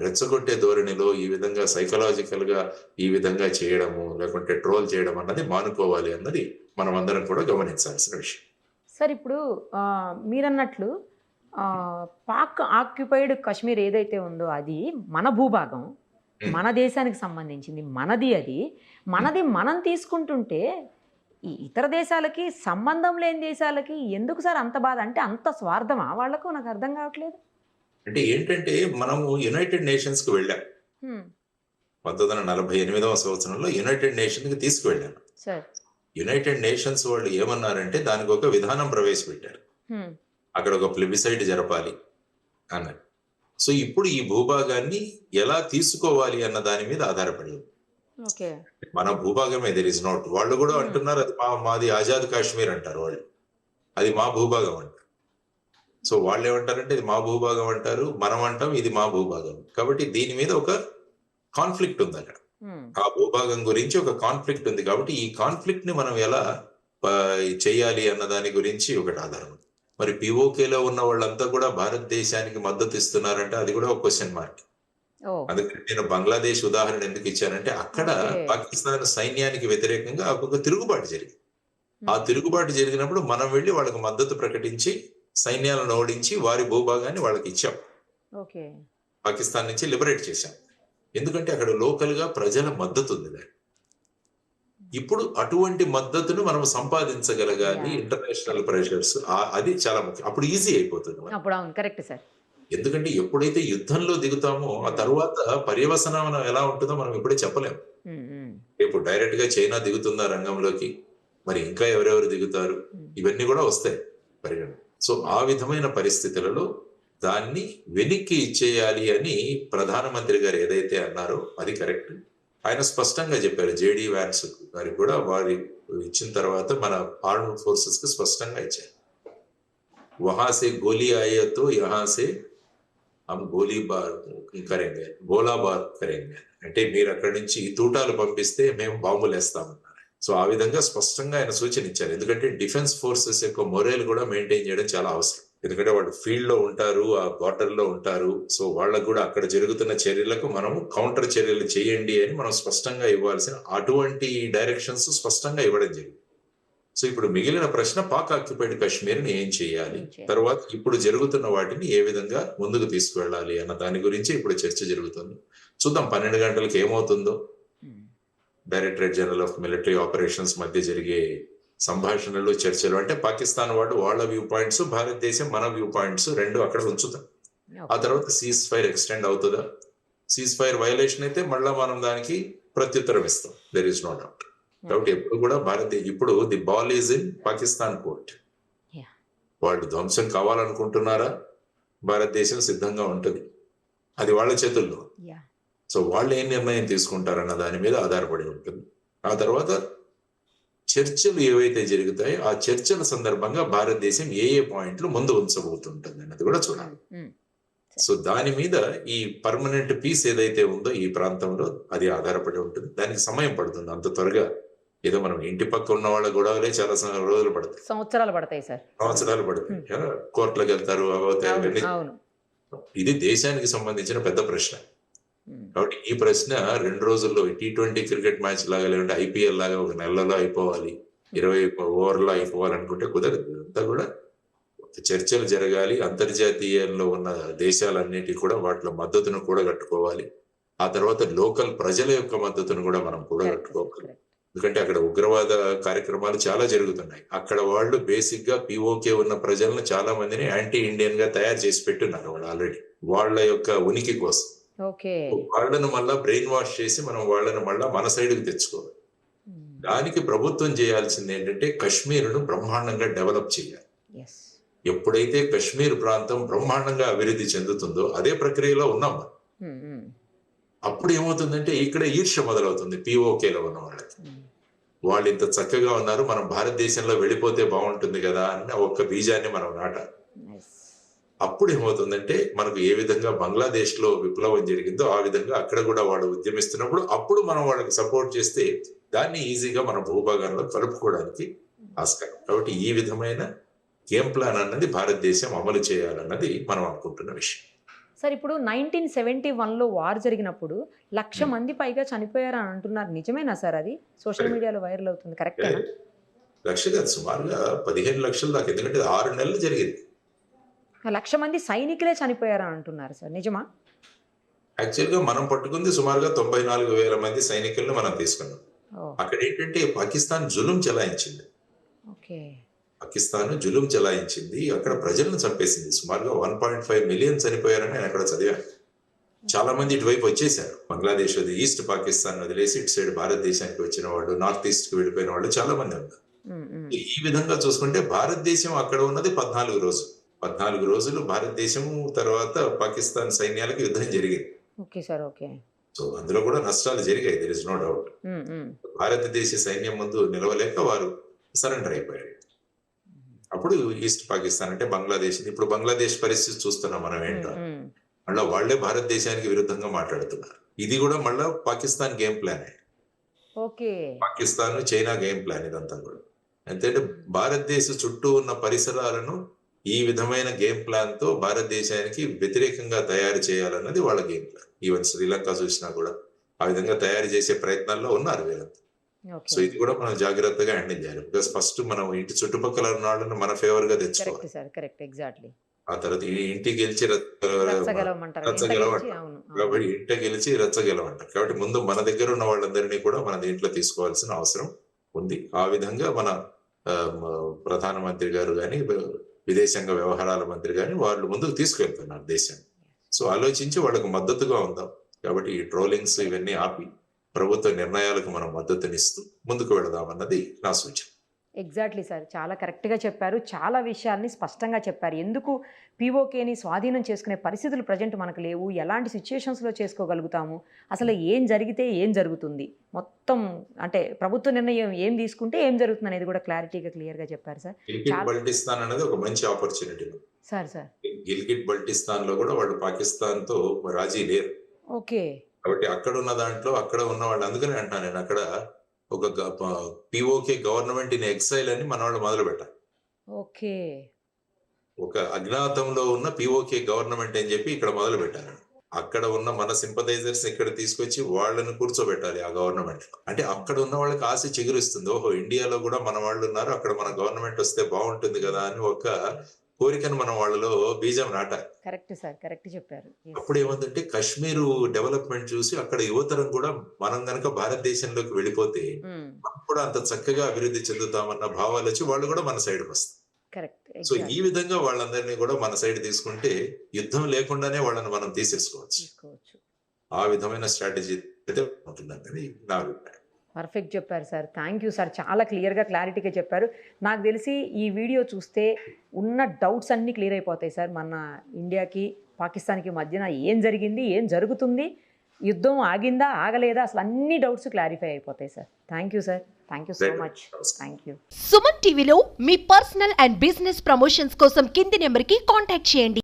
రెచ్చగొట్టే ధోరణిలో ఈ విధంగా సైకలాజికల్ గా ఈ విధంగా చేయడము, లేకుంటే ట్రోల్ చేయడం అన్నది మానుకోవాలి అన్నది మనం అందరం కూడా గమనించాల్సిన విషయం. సార్ ఇప్పుడు మీరన్నట్లు పాక్ ఆక్యుపైడ్ కాశ్మీర్ ఏదైతే ఉందో అది మన భూభాగం, మన దేశానికి సంబంధించింది, మనది. అది మనది మనం తీసుకుంటుంటే ఈ ఇతర దేశాలకి, సంబంధం లేని దేశాలకి ఎందుకు సార్ అంత బాధ? అంటే అంత స్వార్థమా వాళ్లకు? నాకు అర్థం కావట్లేదు. అంటే ఏంటంటే మనము యునైటెడ్ నేషన్స్ కి వెళ్ళాం. 1948వ సంవత్సరంలో యునైటెడ్ నేషన్ కి తీసుకువెళ్ళాను సార్. యునైటెడ్ నేషన్స్ వాళ్ళు ఏమన్నారంటే దానికి ఒక విధానం ప్రవేశపెట్టారు. అక్కడ ఒక ప్లెబిసైట్ జరపాలి అన్నారు. సో ఇప్పుడు ఈ భూభాగాన్ని ఎలా తీసుకోవాలి అన్న దాని మీద ఆధారపడి మన భూభాగమే, దెర్ ఇస్ నాట్. వాళ్ళు కూడా అంటున్నారు అది మాది ఆజాద్ కాశ్మీర్ అంటారు వాళ్ళు, అది మా భూభాగం అంటారు. సో వాళ్ళు ఏమంటారంటే ఇది మా భూభాగం అంటారు, మనం అంటాం ఇది మా భూభాగం. కాబట్టి దీని మీద ఒక కాన్ఫ్లిక్ట్ ఉంది అక్కడ. ఆ భూభాగం గురించి ఒక కాన్ఫ్లిక్ట్ ఉంది. కాబట్టి ఈ కాన్ఫ్లిక్ట్ ని మనం ఎలా చేయాలి అన్న దాని గురించి ఒకటి ఆధారం. మరి పిఓకేలో ఉన్న వాళ్ళంతా కూడా భారతదేశానికి మద్దతు ఇస్తున్నారంటే అది కూడా ఒక క్వశ్చన్ మార్క్. అందుకని నేను బంగ్లాదేశ్ ఉదాహరణ ఎందుకు ఇచ్చానంటే అక్కడ పాకిస్తాన్ సైన్యానికి వ్యతిరేకంగా ఒక తిరుగుబాటు జరిగింది. ఆ తిరుగుబాటు జరిగినప్పుడు మనం వెళ్ళి వాళ్ళకి మద్దతు ప్రకటించి సైన్యాలను ఓడించి వారి భూభాగాన్ని వాళ్ళకి ఇచ్చాం, పాకిస్తాన్ నుంచి లిబరేట్ చేశాం. ఎందుకంటే అక్కడ లోకల్ గా ప్రజల మద్దతు ఉంది. ఇప్పుడు అటువంటి మద్దతును మనం సంపాదించగలగాలి. ఇంటర్నేషనల్ ప్రెషర్స్ అది చాలా ముఖ్యం. అప్పుడు ఈజీ అయిపోతుంది. ఎందుకంటే ఎప్పుడైతే యుద్ధంలో దిగుతామో ఆ తర్వాత పర్యవసనం ఎలా ఉంటుందో మనం ఇప్పుడే చెప్పలేము. ఇప్పుడు డైరెక్ట్ గా చైనా దిగుతుందా రంగంలోకి, మరి ఇంకా ఎవరెవరు దిగుతారు, ఇవన్నీ కూడా వస్తాయి పరిగణ. సో ఆ విధమైన పరిస్థితులలో దాన్ని వెనక్కి ఇచ్చేయాలి అని ప్రధానమంత్రి గారు ఏదైతే అన్నారో అది కరెక్ట్. ఆయన స్పష్టంగా చెప్పారు. జేడీ వ్యాన్స్ గారికి కూడా వారి ఇచ్చిన తర్వాత మన ఆర్మ్డ్ ఫోర్సెస్ కి స్పష్టంగా ఇచ్చారు. వహాసే గోలీ ఆయతో యహాసే హమ్ గోలీ బార్ కరేంగే, గోలా బార్ కరేంగే. అంటే మీరు అక్కడి నుంచి తూటాలు పంపిస్తే మేము బాంబులు వేస్తామన్నారు. సో ఆ విధంగా స్పష్టంగా ఆయన సూచన ఇచ్చారు. ఎందుకంటే డిఫెన్స్ ఫోర్సెస్ యొక్క మొరేల్ కూడా మెయింటైన్ చేయడం చాలా అవసరం. ఎందుకంటే వాళ్ళు ఫీల్డ్ లో ఉంటారు, ఆ బార్డర్ లో ఉంటారు. సో వాళ్ళకు కూడా అక్కడ జరుగుతున్న చర్యలకు మనము కౌంటర్ చర్యలు చేయండి అని మనం స్పష్టంగా ఇవ్వాల్సిన అటువంటి డైరెక్షన్స్ స్పష్టంగా ఇవ్వడం జరిగింది. సో ఇప్పుడు మిగిలిన ప్రశ్న పాక్ ఆక్యుపైడ్ కాశ్మీర్ ని ఏం చేయాలి, తర్వాత ఇప్పుడు జరుగుతున్న వాటిని ఏ విధంగా ముందుకు తీసుకువెళ్ళాలి అన్న దాని గురించి ఇప్పుడు చర్చ జరుగుతుంది. చూద్దాం 12 గంటలకు ఏమవుతుందో. Directorate general of military operations మధ్య జరిగే సంభాషణలు, చర్చలు అంటే పాకిస్తాన్ వాళ్ళు వాళ్ళ వ్యూ పాయింట్స్, భారతదేశం మన వ్యూ పాయింట్స్ రెండు అక్కడ ఉంచుతాం. ఆ తర్వాత సీజ్ ఫైర్ ఎక్స్టెండ్ అవుతుందా, సీజ్ ఫైర్ వైలేషన్ అయితే మళ్ళా మనం దానికి ప్రత్యుత్తరం ఇస్తాం. There is no doubt. కాబట్టి ఎప్పుడు కూడా ఇప్పుడు the ball is in Pakistan court. వాళ్ళు ధ్వంసం కావాలనుకుంటున్నారా, భారతదేశం సిద్ధంగా ఉంటుంది, అది వాళ్ళ చేతుల్లో. సో వాళ్ళు ఏం నిర్ణయం తీసుకుంటారన్న దాని మీద ఆధారపడి ఉంటుంది. ఆ తర్వాత చర్చలు ఏవైతే జరుగుతాయో ఆ చర్చల సందర్భంగా భారతదేశం ఏ పాయింట్లు ముందు ఉంచబోతుంటుంది అన్నది కూడా చూడాలి. సో దాని మీద ఈ పర్మనెంట్ పీస్ ఏదైతే ఉందో ఈ ప్రాంతంలో అది ఆధారపడి ఉంటుంది. దానికి సమయం పడుతుంది. అంత త్వరగా ఏదో మనం ఇంటి పక్క ఉన్న వాళ్ళ గొడవలే చాలా రోజులు పడతాయి, సంవత్సరాలు పడతాయి సార్. సంవత్సరాలు పడతాయి. కోర్టులకు వెళ్తారు, అవుతాయి అవన్నీ. అవును. ఇది దేశానికి సంబంధించిన పెద్ద ప్రశ్న. కాబట్టి ఈ ప్రశ్న 2 రోజుల్లో T20 క్రికెట్ మ్యాచ్ లాగా, లేదంటే IPL లాగా ఒక నెలలో అయిపోవాలి, 20 ఓవర్లో అయిపోవాలనుకుంటే కుదరదు. అంతా కూడా చర్చలు జరగాలి. అంతర్జాతీయంలో ఉన్న దేశాలన్నిటి కూడా వాటిలో మద్దతును కూడా కట్టుకోవాలి. ఆ తర్వాత లోకల్ ప్రజల యొక్క మద్దతును కూడా మనం కూడా కట్టుకోవాలి. ఎందుకంటే అక్కడ ఉగ్రవాద కార్యక్రమాలు చాలా జరుగుతున్నాయి. అక్కడ వాళ్ళు బేసిక్ గా POK ఉన్న ప్రజలను చాలా మందిని యాంటీ ఇండియన్ గా తయారు చేసి పెట్టున్నారు వాళ్ళు ఆల్రెడీ, వాళ్ళ యొక్క ఉనికి కోసం. వాళ్ళను మళ్ళా బ్రెయిన్ వాష్ చేసి మనం వాళ్ళను మళ్ళా మన సైడ్కి తెచ్చుకోవాలి. దానికి ప్రభుత్వం చేయాల్సింది ఏంటంటే కశ్మీర్ను బ్రహ్మాండంగా డెవలప్ చేయాలి. ఎప్పుడైతే కశ్మీర్ ప్రాంతం బ్రహ్మాండంగా అభివృద్ధి చెందుతుందో, అదే ప్రక్రియలో ఉన్నాం. అప్పుడు ఏమవుతుందంటే ఇక్కడ ఈర్ష్య మొదలవుతుంది POKలో ఉన్న వాళ్ళకి. వాళ్ళు ఇంత చక్కగా ఉన్నారు, మనం భారతదేశంలో వెళ్ళిపోతే బాగుంటుంది కదా అని ఒక్క బీజాన్ని మనం నాటాలి. అప్పుడు ఏమవుతుందంటే మనకు ఏ విధంగా బంగ్లాదేశ్ లో విప్లవం జరిగిందో ఆ విధంగా అక్కడ కూడా వాళ్ళు ఉద్యమిస్తున్నప్పుడు అప్పుడు మనం వాళ్ళకి సపోర్ట్ చేస్తే దాన్ని ఈజీగా మన భూభాగంలో కలుపుకోవడానికి ఆస్కారం. కాబట్టి ఈ విధమైన గేమ్ ప్లాన్ అన్నది భారతదేశం అమలు చేయాలన్నది మనం అనుకుంటున్న విషయం. సార్, ఇప్పుడు 1971లో వార్ జరిగినప్పుడు 1,00,000 మంది పైగా చనిపోయారని అంటున్నారు. నిజమేనా సార్? అది సోషల్ మీడియాలో వైరల్ అవుతుంది, కరెక్టేనా? 1,00,000 కాదు, సుమారుగా 15 లక్షల దాకా. ఎందుకంటే 6 నెలలు జరిగింది. 1,00,000 మంది సైనికులే చనిపోయారని అంటున్నారు సార్, నిజమా? యాక్చువల్ గా మనం పట్టుకుంది సుమారుగా 94,000 మంది సైనికులను మనం తీసుకున్నాం. అక్కడ ఏంటంటే పాకిస్తాన్ జులుం చెలాయించింది. పాకిస్తాన్ జులుం చెలాయించింది, అక్కడ ప్రజలను చంపేసింది. సుమారుగా 1.5 మిలియన్ చనిపోయారని నేను అక్కడ చదివాను. చాలా మంది ఇటువైపు వచ్చేసారు. బంగ్లాదేశ్ ఈస్ట్ పాకిస్తాన్ వదిలేసి ఇటు సైడ్ భారతదేశానికి వచ్చిన వాళ్ళు, నార్త్ ఈస్ట్ కి వెళ్ళిపోయిన వాళ్ళు చాలా మంది ఉన్నారు. ఈ విధంగా చూసుకుంటే భారతదేశం అక్కడ ఉన్నది 14 రోజులు భారతదేశం తర్వాత పాకిస్తాన్ సైన్యాలకు యుద్ధం జరిగింది. సో అందులో కూడా నష్టాలు జరిగాయి, దేర్ ఇస్ నో డౌట్. భారతదేశ సైన్యం ముందు నిలవలేక వారు సరెండర్ అయిపోయారు. అప్పుడు ఈస్ట్ పాకిస్తాన్ అంటే బంగ్లాదేశ్. ఇప్పుడు బంగ్లాదేశ్ పరిస్థితి చూస్తున్నాం మనం ఏంటో. మళ్ళీ వాళ్లే భారతదేశానికి విరుద్ధంగా మాట్లాడుతున్నారు. ఇది కూడా మళ్ళా Pakistan game plan. Pakistan China game plan ఇదంతా కూడా. ఎందుకంటే భారతదేశ చుట్టూ ఉన్న పరిసరాలను ఈ విధమైన గేమ్ ప్లాన్ తో భారతదేశానికి వ్యతిరేకంగా తయారు చేయాలన్నది వాళ్ళ గేమ్ ప్లాన్. ఈవెన్ శ్రీలంక చూసినా కూడా ఆ విధంగా తయారు చేసే ప్రయత్నాల్లో ఉన్నారు వీళ్ళంతా. సో ఇది కూడా మనం జాగ్రత్తగా హ్యాండిల్ చేయాలి. బికాస్ ఫస్ట్ మనం ఇంటి చుట్టుపక్కల ఉన్న వాళ్ళని మన ఫేవర్ గా తెచ్చుకోవాలి. ఆ తర్వాత ఇంటి గెలిచి కాబట్టి ఇంట గెలిచి రచ్చగెలవంటారు. కాబట్టి ముందు మన దగ్గర ఉన్న వాళ్ళందరినీ కూడా మన దీంట్లో తీసుకోవాల్సిన అవసరం ఉంది. ఆ విధంగా మన ప్రధానమంత్రి గారు కానీ, విదేశాంగ వ్యవహారాల మంత్రి కానీ వాళ్ళు ముందుకు తీసుకెళ్తున్నారు దేశాన్ని. సో ఆలోచించి వాళ్ళకు మద్దతుగా ఉందాం. కాబట్టి ఈ ట్రోలింగ్స్ ఇవన్నీ ఆపి ప్రభుత్వ నిర్ణయాలకు మనం మద్దతునిస్తూ ముందుకు వెళదామన్నది నా సూచన. ఎగ్జాక్ట్లీ సార్, చాలా కరెక్ట్గా చెప్పారు. చాలా విషయాల్ని స్పష్టంగా చెప్పారు. ఎందుకు POKని స్వాధీనం చేసుకునే పరిస్థితులు ప్రజెంట్ మనకు లేవు, ఎలాంటి సిచ్యుయేషన్స్లో చేసుకోగలుగుతాము, అసలు ఏం జరిగితే ఏం జరుగుతుంది, మొత్తం అంటే ప్రభుత్వ నిర్ణయం ఏం తీసుకుంటే ఏం జరుగుతుంది అనేది కూడా క్లియర్గా చెప్పారు సార్. గిల్గిట్ బల్టిస్తాన్ అనేది ఒక మంచి ఆపర్చునిటీ సార్. గిల్గిట్ బల్టిస్తాన్ లో కూడా వాళ్ళు పాకిస్తాన్ తో రాజీ లేరు. కాబట్టి అక్కడ ఉన్న దాంట్లో అక్కడ ఉన్న వాళ్ళు, అందుకని అంటున్నాను నేను, అక్కడ ఒక POK గవర్నమెంట్ ఇన్ ఎక్సైల్ అని మన వాళ్ళు మొదలు పెట్టారు. ఒక అజ్ఞాతంలో ఉన్న POK గవర్నమెంట్ అని చెప్పి ఇక్కడ మొదలు పెట్టారు. అక్కడ ఉన్న మన సింపథైజర్స్ ఇక్కడ తీసుకొచ్చి వాళ్ళని కూర్చోబెట్టాలి ఆ గవర్నమెంట్ లో. అంటే అక్కడ ఉన్న వాళ్ళకి ఆశ చిగురిస్తుంది, ఓహో ఇండియాలో కూడా మన వాళ్ళు ఉన్నారు, అక్కడ మన గవర్నమెంట్ వస్తే బాగుంటుంది కదా అని ఒక కోరికను మనం వాళ్ళలో బీజం నాటాలి. కరెక్ట్ సార్, కరెక్ట్ చెప్పారు. అప్పుడు ఏమందంటే కశ్మీరు డెవలప్మెంట్ చూసి అక్కడ యువతరం కూడా మనం గనక భారతదేశంలోకి వెళ్ళిపోతే మనం కూడా అంత చక్కగా అభివృద్ధి చెందుతామన్న భావాలు వచ్చి వాళ్ళు కూడా మన సైడ్కి వస్తారు. సో ఈ విధంగా వాళ్ళందరినీ కూడా మన సైడ్ తీసుకుంటే యుద్ధం లేకుండానే వాళ్ళని మనం తీసేసుకోవచ్చు. ఆ విధమైన స్ట్రాటజీ అయితే ఉంటుందని నా అభిప్రాయం. పర్ఫెక్ట్ చెప్పారు సార్. థ్యాంక్ యూ సార్, చాలా క్లారిటీగా చెప్పారు. నాకు తెలిసి ఈ వీడియో చూస్తే ఉన్న డౌట్స్ అన్నీ క్లియర్ అయిపోతాయి సార్. మన ఇండియాకి పాకిస్తాన్కి మధ్యన ఏం జరిగింది, ఏం జరుగుతుంది, యుద్ధం ఆగిందా ఆగలేదా, అసలు అన్ని డౌట్స్ క్లారిఫై అయిపోతాయి sir. Thank you sir, thank you so much. Thank you. Suman టీవీలో మీ పర్సనల్ అండ్ బిజినెస్ ప్రమోషన్స్ కోసం కింది నెంబర్కి కాంటాక్ట్ చేయండి.